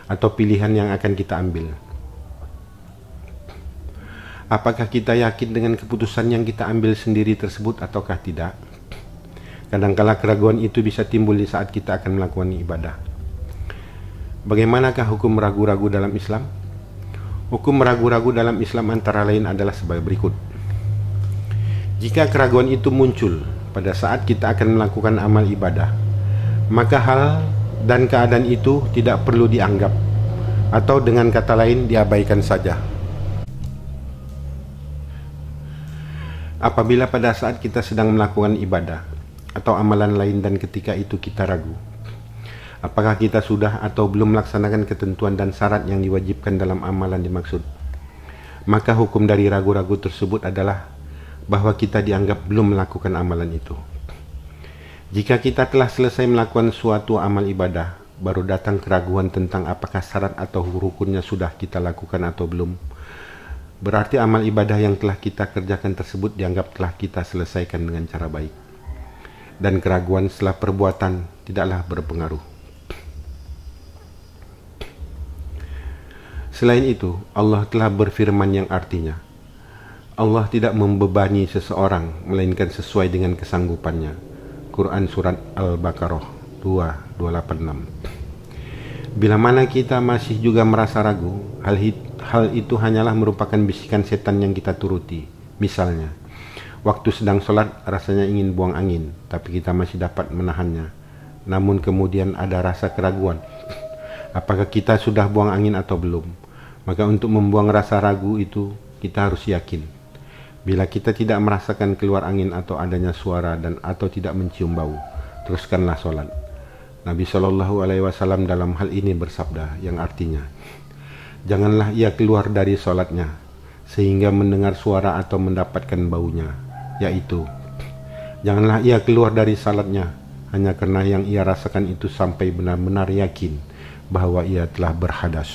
atau pilihan yang akan kita ambil. Apakah kita yakin dengan keputusan yang kita ambil sendiri tersebut ataukah tidak? Kadangkala keraguan itu bisa timbul di saat kita akan melakukan ibadah. Bagaimanakah hukum ragu-ragu dalam Islam? Hukum ragu-ragu dalam Islam antara lain adalah sebagai berikut. Jika keraguan itu muncul pada saat kita akan melakukan amal ibadah, maka hal dan keadaan itu tidak perlu dianggap, atau dengan kata lain diabaikan saja. Apabila pada saat kita sedang melakukan ibadah atau amalan lain dan ketika itu kita ragu, apakah kita sudah atau belum melaksanakan ketentuan dan syarat yang diwajibkan dalam amalan dimaksud, maka hukum dari ragu-ragu tersebut adalah bahwa kita dianggap belum melakukan amalan itu. Jika kita telah selesai melakukan suatu amal ibadah, baru datang keraguan tentang apakah syarat atau rukunnya sudah kita lakukan atau belum, berarti amal ibadah yang telah kita kerjakan tersebut dianggap telah kita selesaikan dengan cara baik, dan keraguan setelah perbuatan tidaklah berpengaruh. Selain itu, Allah telah berfirman yang artinya, Allah tidak membebani seseorang melainkan sesuai dengan kesanggupannya. Quran Surat Al-Baqarah 286. Bila mana kita masih juga merasa ragu, hal itu hanyalah merupakan bisikan setan yang kita turuti. Misalnya, waktu sedang sholat rasanya ingin buang angin, tapi kita masih dapat menahannya. Namun kemudian ada rasa keraguan, apakah kita sudah buang angin atau belum? Maka untuk membuang rasa ragu itu, kita harus yakin. Bila kita tidak merasakan keluar angin atau adanya suara dan atau tidak mencium bau, teruskanlah sholat. Nabi SAW dalam hal ini bersabda yang artinya, janganlah ia keluar dari sholatnya sehingga mendengar suara atau mendapatkan baunya, yaitu janganlah ia keluar dari sholatnya hanya karena yang ia rasakan itu sampai benar-benar yakin bahwa ia telah berhadas.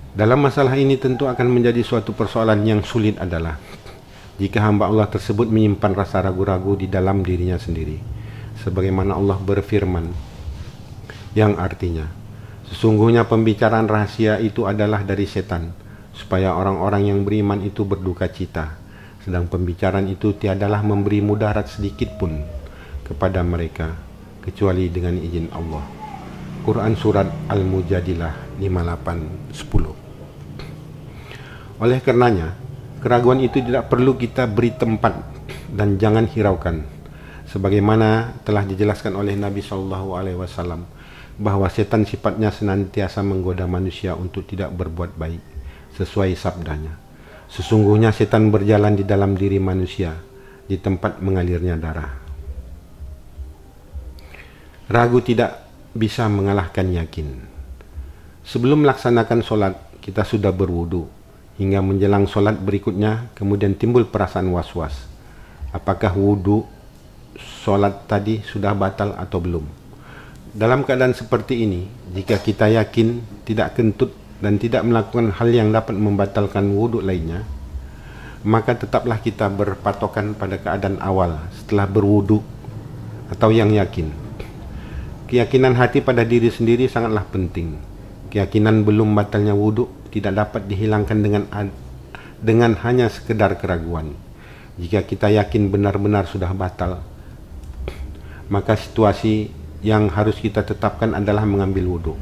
Dalam masalah ini tentu akan menjadi suatu persoalan yang sulit adalah jika hamba Allah tersebut menyimpan rasa ragu-ragu di dalam dirinya sendiri, sebagaimana Allah berfirman yang artinya, sesungguhnya pembicaraan rahasia itu adalah dari setan, supaya orang-orang yang beriman itu berduka cita, sedang pembicaraan itu tiadalah memberi mudarat sedikit pun kepada mereka, kecuali dengan izin Allah. Quran Surat Al-Mujadilah 58-10. Oleh karenanya, keraguan itu tidak perlu kita beri tempat dan jangan hiraukan. Sebagaimana telah dijelaskan oleh Nabi SAW bahwa setan sifatnya senantiasa menggoda manusia untuk tidak berbuat baik, sesuai sabdanya. Sesungguhnya setan berjalan di dalam diri manusia, di tempat mengalirnya darah. Ragu tidak bisa mengalahkan yakin. Sebelum melaksanakan solat, kita sudah berwudu. Hingga menjelang solat berikutnya, kemudian timbul perasaan was-was. Apakah wudu solat tadi sudah batal atau belum? Dalam keadaan seperti ini, jika kita yakin tidak kentut dan tidak melakukan hal yang dapat membatalkan wudu lainnya, maka tetaplah kita berpatokan pada keadaan awal setelah berwudu atau yang yakin. Keyakinan hati pada diri sendiri sangatlah penting. Keyakinan belum batalnya wudu tidak dapat dihilangkan dengan hanya sekedar keraguan. Jika kita yakin benar-benar sudah batal, maka situasi yang harus kita tetapkan adalah mengambil wudu.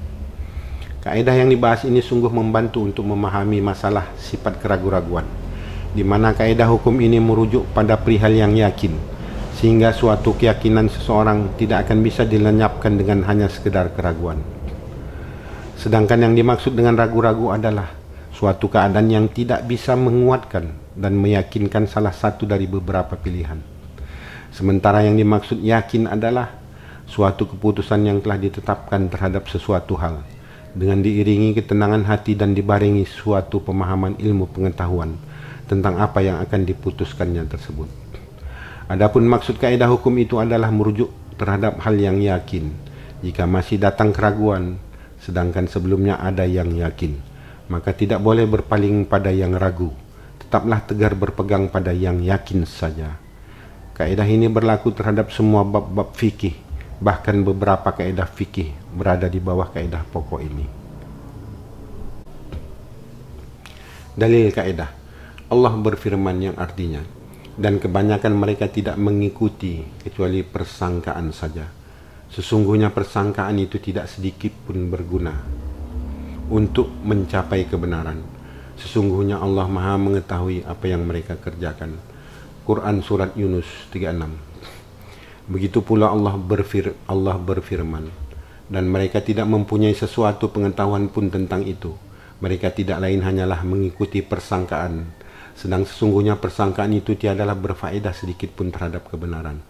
Kaidah yang dibahas ini sungguh membantu untuk memahami masalah sifat keraguan-raguan, di mana kaidah hukum ini merujuk pada perihal yang yakin, sehingga suatu keyakinan seseorang tidak akan bisa dilenyapkan dengan hanya sekedar keraguan. Sedangkan yang dimaksud dengan ragu-ragu adalah suatu keadaan yang tidak bisa menguatkan dan meyakinkan salah satu dari beberapa pilihan. Sementara yang dimaksud yakin adalah suatu keputusan yang telah ditetapkan terhadap sesuatu hal, dengan diiringi ketenangan hati dan dibarengi suatu pemahaman ilmu pengetahuan tentang apa yang akan diputuskannya tersebut. Adapun maksud kaidah hukum itu adalah merujuk terhadap hal yang yakin. Jika masih datang keraguan, sedangkan sebelumnya ada yang yakin, maka tidak boleh berpaling pada yang ragu. Tetaplah tegar berpegang pada yang yakin saja. Kaidah ini berlaku terhadap semua bab-bab fikih. Bahkan beberapa kaidah fikih berada di bawah kaidah pokok ini. Dalil kaidah. Allah berfirman yang artinya, dan kebanyakan mereka tidak mengikuti kecuali persangkaan saja. Sesungguhnya persangkaan itu tidak sedikit pun berguna untuk mencapai kebenaran. Sesungguhnya Allah Maha mengetahui apa yang mereka kerjakan. Quran Surat Yunus 36. Begitu pula Allah berfirman, dan mereka tidak mempunyai sesuatu pengetahuan pun tentang itu. Mereka tidak lain hanyalah mengikuti persangkaan, sedang sesungguhnya persangkaan itu tiadalah berfaedah sedikit pun terhadap kebenaran.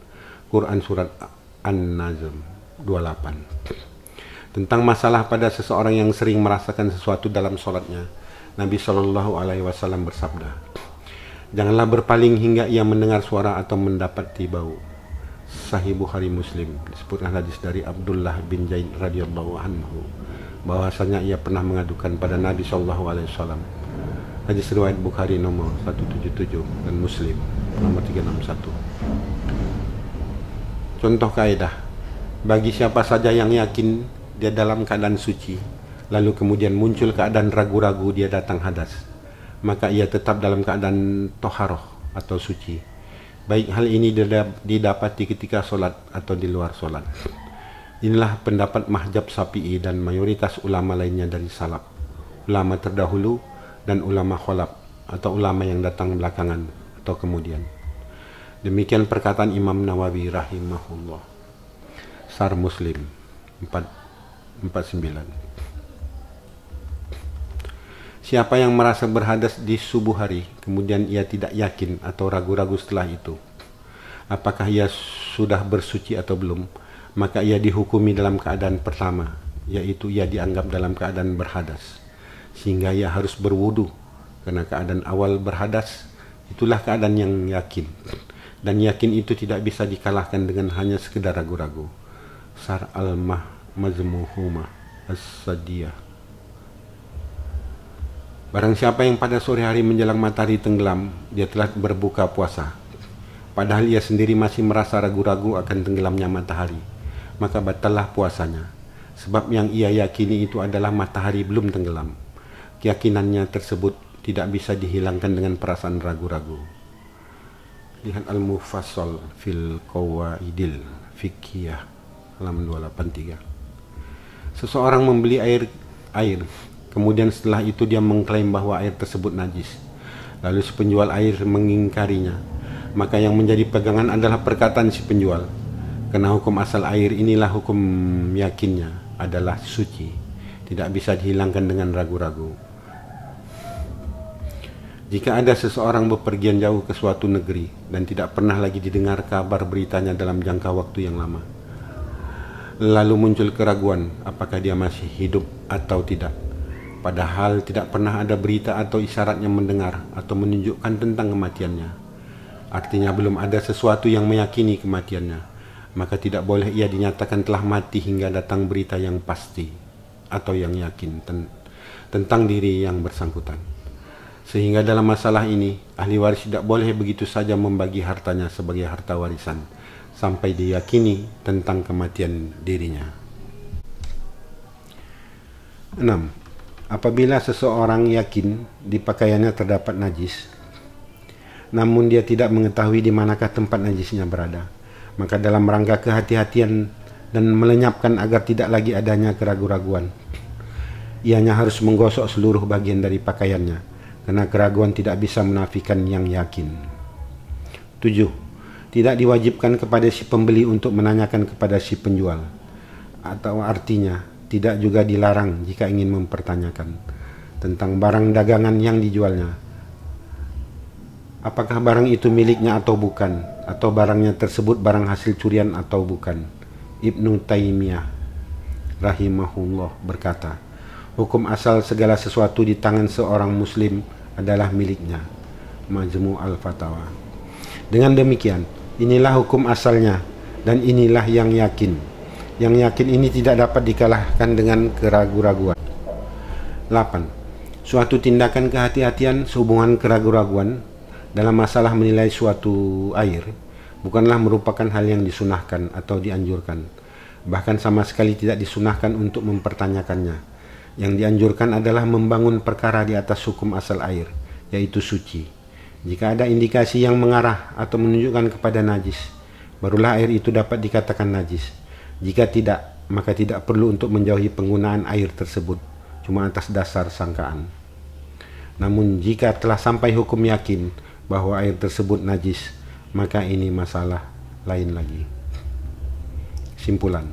Quran Surat An-Najm 28. Tentang masalah pada seseorang yang sering merasakan sesuatu dalam solatnya, Nabi SAW bersabda, janganlah berpaling hingga ia mendengar suara atau mendapati bau. Sahih Bukhari Muslim. Disebutkan hadis dari Abdullah bin Zaid radhiyallahu anhu bahwasanya ia pernah mengadukan pada Nabi SAW. Hadis riwayat Bukhari nomor 177 dan Muslim nomor 361. Contoh kaidah, bagi siapa saja yang yakin dia dalam keadaan suci, lalu kemudian muncul keadaan ragu-ragu dia datang hadas, maka ia tetap dalam keadaan toharoh atau suci. Baik hal ini didapati ketika solat atau di luar solat. Inilah pendapat Mahjab Syafi'i dan mayoritas ulama lainnya dari salaf, ulama terdahulu dan ulama khalaf atau ulama yang datang belakangan atau kemudian. Demikian perkataan Imam Nawawi rahimahullah. Sar Muslim 449. Siapa yang merasa berhadas di subuh hari, kemudian ia tidak yakin atau ragu-ragu setelah itu, apakah ia sudah bersuci atau belum, maka ia dihukumi dalam keadaan pertama, yaitu ia dianggap dalam keadaan berhadas, sehingga ia harus berwudu, karena keadaan awal berhadas, itulah keadaan yang yakin, dan yakin itu tidak bisa dikalahkan dengan hanya sekedar ragu-ragu. Sar al-Mazmuhumah As-Sadiyah. Barang siapa yang pada sore hari menjelang matahari tenggelam, dia telah berbuka puasa, padahal ia sendiri masih merasa ragu-ragu akan tenggelamnya matahari, maka batallah puasanya, sebab yang ia yakini itu adalah matahari belum tenggelam. Keyakinannya tersebut tidak bisa dihilangkan dengan perasaan ragu-ragu. Lihat Al-Mufassal fil Qawaidil Fiqhiyah halaman 283. Seseorang membeli air, kemudian setelah itu dia mengklaim bahwa air tersebut najis. Lalu si penjual air mengingkarinya. Maka yang menjadi pegangan adalah perkataan si penjual. Karena hukum asal air inilah hukum yakinnya adalah suci, tidak bisa dihilangkan dengan ragu-ragu. Jika ada seseorang bepergian jauh ke suatu negeri dan tidak pernah lagi didengar kabar beritanya dalam jangka waktu yang lama, lalu muncul keraguan apakah dia masih hidup atau tidak, padahal tidak pernah ada berita atau isyarat yang mendengar atau menunjukkan tentang kematiannya, artinya belum ada sesuatu yang meyakini kematiannya, maka tidak boleh ia dinyatakan telah mati hingga datang berita yang pasti atau yang yakin tentang diri yang bersangkutan. Sehingga dalam masalah ini, ahli waris tidak boleh begitu saja membagi hartanya sebagai harta warisan sampai diyakini tentang kematian dirinya. 6. Apabila seseorang yakin di pakaiannya terdapat najis, namun dia tidak mengetahui di manakah tempat najisnya berada, maka dalam rangka kehati-hatian dan melenyapkan agar tidak lagi adanya keraguan-raguan, ianya harus menggosok seluruh bagian dari pakaiannya, karena keraguan tidak bisa menafikan yang yakin. 7. Tidak diwajibkan kepada si pembeli untuk menanyakan kepada si penjual, atau artinya tidak juga dilarang jika ingin mempertanyakan tentang barang dagangan yang dijualnya, apakah barang itu miliknya atau bukan, atau barangnya tersebut barang hasil curian atau bukan. Ibnu Taimiyah rahimahullah berkata, hukum asal segala sesuatu di tangan seorang muslim adalah miliknya. Majmu' al-Fatawa. Dengan demikian, inilah hukum asalnya dan inilah yang yakin. Yang yakin ini tidak dapat dikalahkan dengan keraguan-raguan. 8. Suatu tindakan kehati-hatian sehubungan keraguan-raguan dalam masalah menilai suatu air bukanlah merupakan hal yang disunahkan atau dianjurkan. Bahkan sama sekali tidak disunahkan untuk mempertanyakannya. Yang dianjurkan adalah membangun perkara di atas hukum asal air, yaitu suci. Jika ada indikasi yang mengarah atau menunjukkan kepada najis, barulah air itu dapat dikatakan najis. Jika tidak, maka tidak perlu untuk menjauhi penggunaan air tersebut, cuma atas dasar sangkaan. Namun jika telah sampai hukum yakin bahwa air tersebut najis, maka ini masalah lain lagi. Simpulan.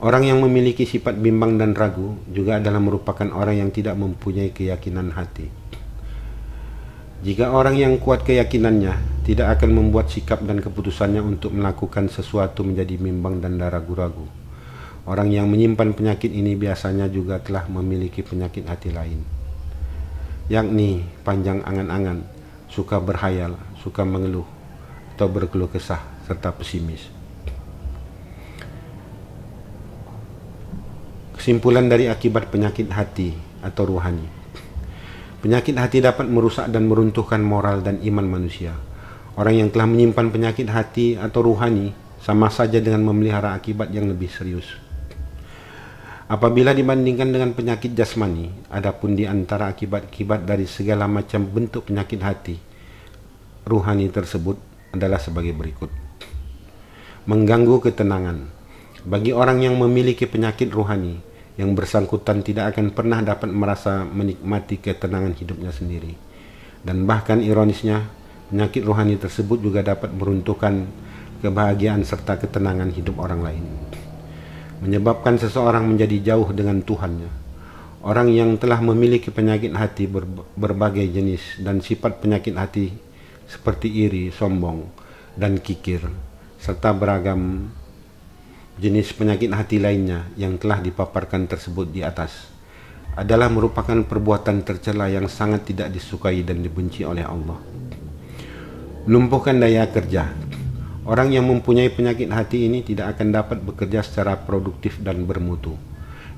Orang yang memiliki sifat bimbang dan ragu juga adalah merupakan orang yang tidak mempunyai keyakinan hati. Jika orang yang kuat keyakinannya tidak akan membuat sikap dan keputusannya untuk melakukan sesuatu menjadi bimbang dan ragu-ragu. Orang yang menyimpan penyakit ini biasanya juga telah memiliki penyakit hati lain, yakni panjang angan-angan, suka berhayal, suka mengeluh, atau berkeluh kesah, serta pesimis. Kesimpulan dari akibat penyakit hati atau ruhani. Penyakit hati dapat merusak dan meruntuhkan moral dan iman manusia. Orang yang telah menyimpan penyakit hati atau ruhani sama saja dengan memelihara akibat yang lebih serius. Apabila dibandingkan dengan penyakit jasmani, adapun di antara akibat-akibat dari segala macam bentuk penyakit hati ruhani tersebut adalah sebagai berikut. Mengganggu ketenangan. Bagi orang yang memiliki penyakit ruhani, yang bersangkutan tidak akan pernah dapat merasa menikmati ketenangan hidupnya sendiri. Dan bahkan ironisnya, penyakit rohani tersebut juga dapat meruntuhkan kebahagiaan serta ketenangan hidup orang lain, menyebabkan seseorang menjadi jauh dengan Tuhannya. Orang yang telah memiliki penyakit hati berbagai jenis dan sifat penyakit hati seperti iri, sombong, dan kikir, serta beragam jenis penyakit hati lainnya yang telah dipaparkan tersebut di atas, adalah merupakan perbuatan tercela yang sangat tidak disukai dan dibenci oleh Allah. Melumpuhkan daya kerja. Orang yang mempunyai penyakit hati ini tidak akan dapat bekerja secara produktif dan bermutu.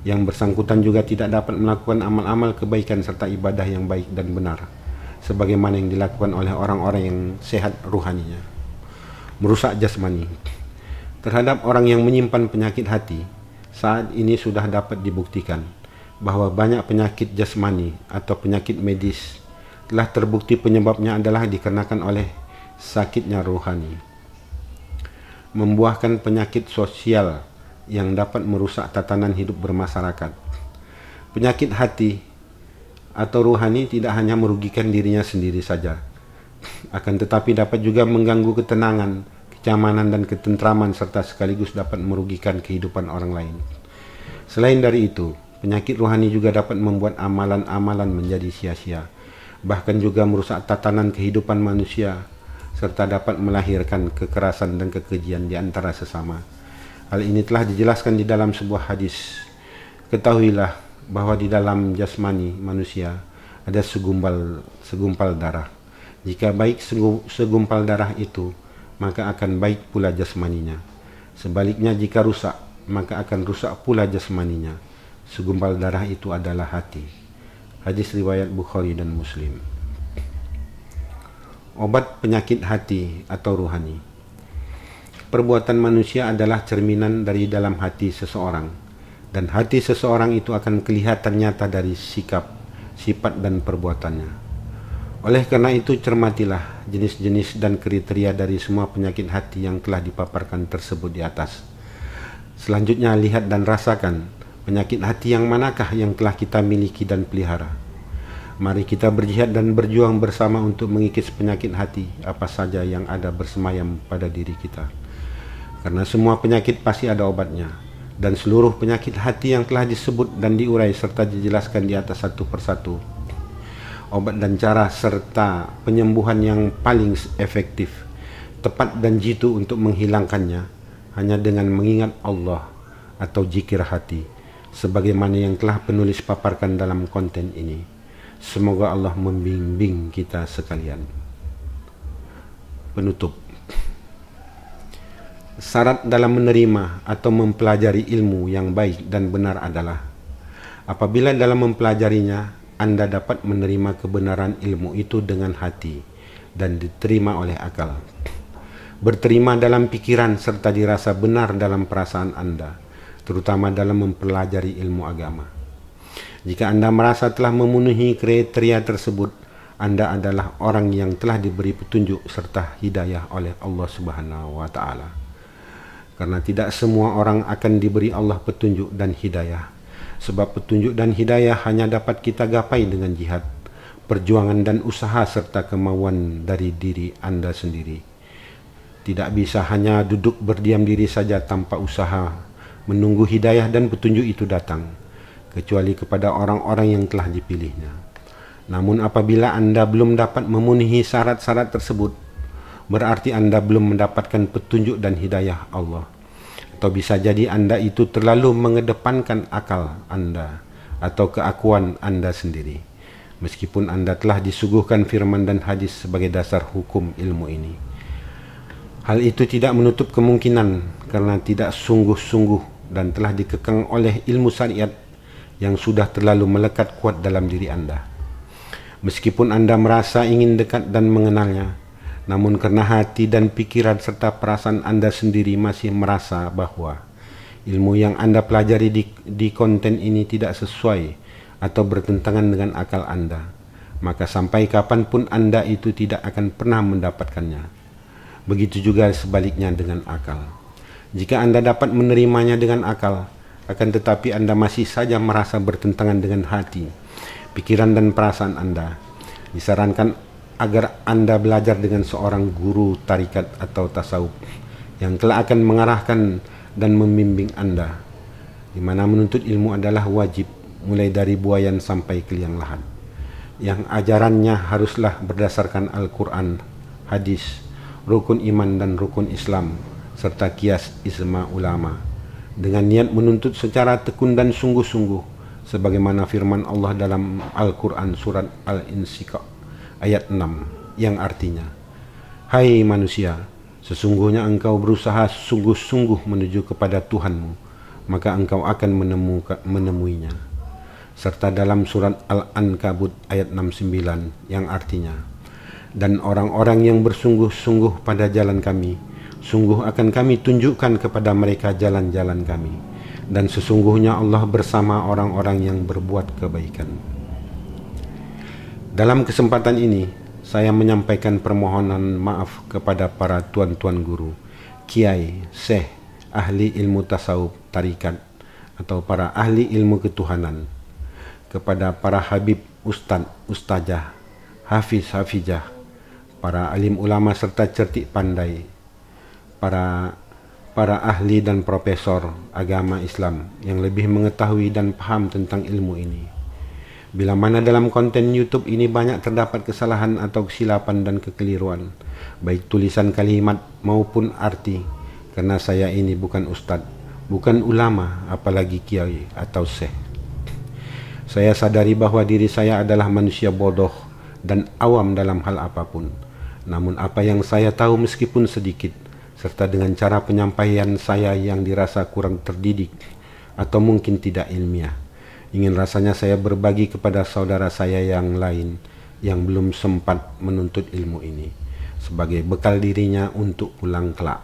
Yang bersangkutan juga tidak dapat melakukan amal-amal kebaikan serta ibadah yang baik dan benar, sebagaimana yang dilakukan oleh orang-orang yang sehat ruhaninya. Merusak jasmani. Terhadap orang yang menyimpan penyakit hati, saat ini sudah dapat dibuktikan bahwa banyak penyakit jasmani atau penyakit medis telah terbukti penyebabnya adalah dikarenakan oleh sakitnya rohani. membuahkan penyakit sosial yang dapat merusak tatanan hidup bermasyarakat. Penyakit hati atau rohani tidak hanya merugikan dirinya sendiri saja, akan tetapi dapat juga mengganggu ketenangan, kenyamanan dan ketentraman serta sekaligus dapat merugikan kehidupan orang lain. Selain dari itu, penyakit rohani juga dapat membuat amalan-amalan menjadi sia-sia, bahkan juga merusak tatanan kehidupan manusia, serta dapat melahirkan kekerasan dan kekejian di antara sesama. Hal ini telah dijelaskan di dalam sebuah hadis. Ketahuilah bahwa di dalam jasmani manusia ada segumpal darah. Jika baik segumpal darah itu, maka akan baik pula jasmaninya. Sebaliknya jika rusak, maka akan rusak pula jasmaninya. Segumpal darah itu adalah hati. Hadis riwayat Bukhari dan Muslim. Obat penyakit hati atau rohani. Perbuatan manusia adalah cerminan dari dalam hati seseorang, dan hati seseorang itu akan kelihatan nyata dari sikap, sifat dan perbuatannya. Oleh karena itu cermatilah jenis-jenis dan kriteria dari semua penyakit hati yang telah dipaparkan tersebut di atas. Selanjutnya lihat dan rasakan penyakit hati yang manakah yang telah kita miliki dan pelihara. Mari kita berjihad dan berjuang bersama untuk mengikis penyakit hati apa saja yang ada bersemayam pada diri kita. Karena semua penyakit pasti ada obatnya, dan seluruh penyakit hati yang telah disebut dan diurai serta dijelaskan di atas satu persatu. Obat dan cara serta penyembuhan yang paling efektif, tepat dan jitu untuk menghilangkannya hanya dengan mengingat Allah atau zikir hati, sebagaimana yang telah penulis paparkan dalam konten ini. Semoga Allah membimbing kita sekalian. Penutup. Syarat dalam menerima atau mempelajari ilmu yang baik dan benar adalah apabila dalam mempelajarinya Anda dapat menerima kebenaran ilmu itu dengan hati dan diterima oleh akal, berterima dalam pikiran serta dirasa benar dalam perasaan Anda, terutama dalam mempelajari ilmu agama. Jika Anda merasa telah memenuhi kriteria tersebut, Anda adalah orang yang telah diberi petunjuk serta hidayah oleh Allah Subhanahu wa Ta'ala. Karena tidak semua orang akan diberi Allah petunjuk dan hidayah, sebab petunjuk dan hidayah hanya dapat kita gapai dengan jihad, perjuangan dan usaha serta kemauan dari diri Anda sendiri. Tidak bisa hanya duduk berdiam diri saja tanpa usaha menunggu hidayah dan petunjuk itu datang, kecuali kepada orang-orang yang telah dipilihnya. Namun apabila Anda belum dapat memenuhi syarat-syarat tersebut, berarti Anda belum mendapatkan petunjuk dan hidayah Allah. Atau bisa jadi Anda itu terlalu mengedepankan akal Anda atau keakuan Anda sendiri, meskipun Anda telah disuguhkan firman dan hadis sebagai dasar hukum ilmu ini. Hal itu tidak menutup kemungkinan karena tidak sungguh-sungguh dan telah dikekang oleh ilmu syariat yang sudah terlalu melekat kuat dalam diri Anda. Meskipun Anda merasa ingin dekat dan mengenalnya, namun karena hati dan pikiran serta perasaan Anda sendiri masih merasa bahwa ilmu yang Anda pelajari di konten ini tidak sesuai atau bertentangan dengan akal Anda, maka sampai kapanpun Anda itu tidak akan pernah mendapatkannya. Begitu juga sebaliknya dengan akal. Jika Anda dapat menerimanya dengan akal, akan tetapi Anda masih saja merasa bertentangan dengan hati, pikiran dan perasaan Anda, disarankan agar Anda belajar dengan seorang guru tarikat atau tasawuf yang telah akan mengarahkan dan membimbing Anda, di mana menuntut ilmu adalah wajib mulai dari buayan sampai ke liang lahat, yang ajarannya haruslah berdasarkan Al-Quran, hadis, rukun iman dan rukun Islam, serta kias ijma ulama, dengan niat menuntut secara tekun dan sungguh-sungguh, sebagaimana firman Allah dalam Al-Quran surat Al-Insyikak ayat 6, yang artinya, "Hai manusia, sesungguhnya engkau berusaha sungguh-sungguh menuju kepada Tuhanmu, maka engkau akan menemuinya." Serta dalam surat Al-Ankabut ayat 69, yang artinya, "Dan orang-orang yang bersungguh-sungguh pada jalan kami, sungguh akan kami tunjukkan kepada mereka jalan-jalan kami, dan sesungguhnya Allah bersama orang-orang yang berbuat kebaikan." Dalam kesempatan ini, saya menyampaikan permohonan maaf kepada para tuan-tuan guru, kiai, syekh, ahli ilmu tasawuf, tarikat, atau para ahli ilmu ketuhanan, kepada para habib, ustadz, ustazah, hafiz, hafizah, para alim ulama serta cerdik pandai, para ahli dan profesor agama Islam yang lebih mengetahui dan paham tentang ilmu ini. Bila mana dalam konten YouTube ini banyak terdapat kesalahan atau kesilapan dan kekeliruan, baik tulisan kalimat maupun arti, karena saya ini bukan ustadz, bukan ulama, apalagi kiai atau syekh. Saya sadari bahwa diri saya adalah manusia bodoh dan awam dalam hal apapun. Namun apa yang saya tahu meskipun sedikit, serta dengan cara penyampaian saya yang dirasa kurang terdidik atau mungkin tidak ilmiah, ingin rasanya saya berbagi kepada saudara saya yang lain yang belum sempat menuntut ilmu ini, sebagai bekal dirinya untuk pulang kelak.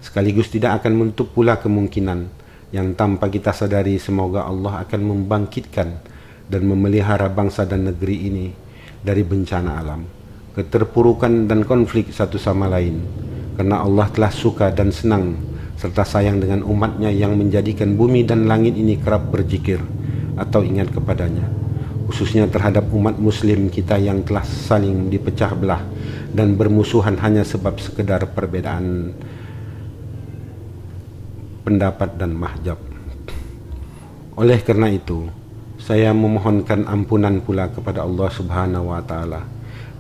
Sekaligus tidak akan menutup pula kemungkinan yang tanpa kita sadari semoga Allah akan membangkitkan dan memelihara bangsa dan negeri ini dari bencana alam, keterpurukan dan konflik satu sama lain, karena Allah telah suka dan senang serta sayang dengan umatnya yang menjadikan bumi dan langit ini kerap berzikir atau ingat kepadanya, khususnya terhadap umat muslim kita yang telah saling dipecah belah dan bermusuhan hanya sebab sekedar perbedaan pendapat dan mahjab. Oleh karena itu, saya memohonkan ampunan pula kepada Allah Subhanahu wa Ta'ala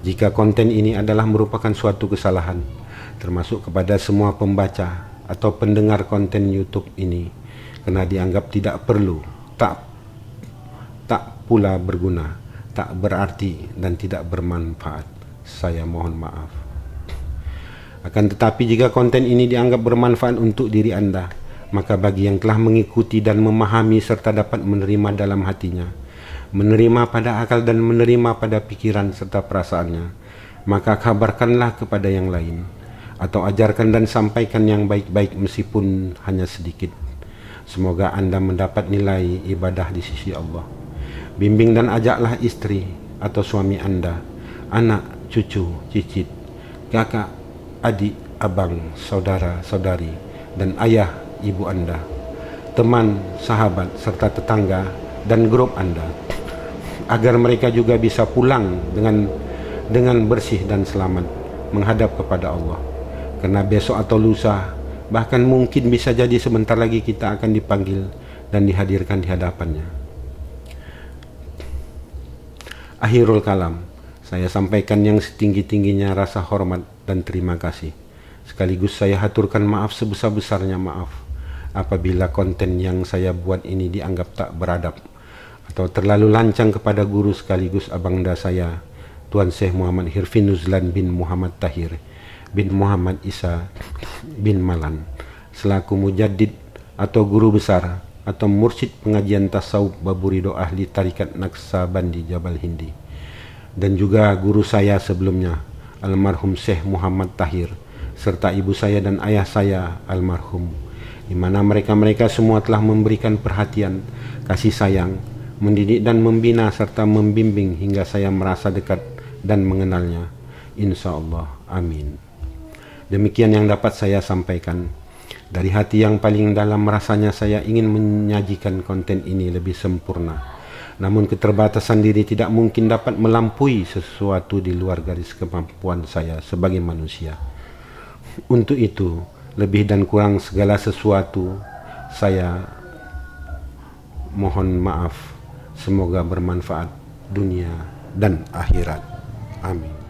jika konten ini adalah merupakan suatu kesalahan, termasuk kepada semua pembaca atau pendengar konten YouTube ini, karena dianggap tidak perlu, tak pula berguna, tak berarti dan tidak bermanfaat. Saya mohon maaf. Akan tetapi jika konten ini dianggap bermanfaat untuk diri Anda, maka bagi yang telah mengikuti dan memahami serta dapat menerima dalam hatinya, menerima pada akal dan menerima pada pikiran serta perasaannya, maka kabarkanlah kepada yang lain, atau ajarkan dan sampaikan yang baik-baik meskipun hanya sedikit. Semoga Anda mendapat nilai ibadah di sisi Allah. Bimbing dan ajaklah istri atau suami Anda, anak, cucu, cicit, kakak, adik, abang, saudara, saudari, dan ayah, ibu Anda, teman, sahabat, serta tetangga dan grup Anda, agar mereka juga bisa pulang dengan bersih dan selamat menghadap kepada Allah. Karena besok atau lusa, bahkan mungkin bisa jadi sebentar lagi kita akan dipanggil dan dihadirkan di hadapannya. Akhirul kalam, saya sampaikan yang setinggi-tingginya rasa hormat dan terima kasih. Sekaligus saya haturkan maaf sebesar-besarnya maaf apabila konten yang saya buat ini dianggap tak beradab atau terlalu lancang kepada guru sekaligus abangda saya, Tuan Syekh Muhammad Hirfi Nuzlan bin Muhammad Tahir bin Muhammad Isa bin Malan, selaku mujaddid atau guru besar atau mursyid pengajian tasawuf Baburido ahli tarikat Naksabandi Jabal Hindi, dan juga guru saya sebelumnya almarhum Syekh Muhammad Tahir serta ibu saya dan ayah saya almarhum, di mana mereka semua telah memberikan perhatian, kasih sayang, mendidik dan membina serta membimbing hingga saya merasa dekat dan mengenalnya, insya Allah, amin. Demikian yang dapat saya sampaikan. Dari hati yang paling dalam rasanya saya ingin menyajikan konten ini lebih sempurna. Namun keterbatasan diri tidak mungkin dapat melampaui sesuatu di luar garis kemampuan saya sebagai manusia. Untuk itu, lebih dan kurang segala sesuatu, saya mohon maaf. Semoga bermanfaat dunia dan akhirat. Amin.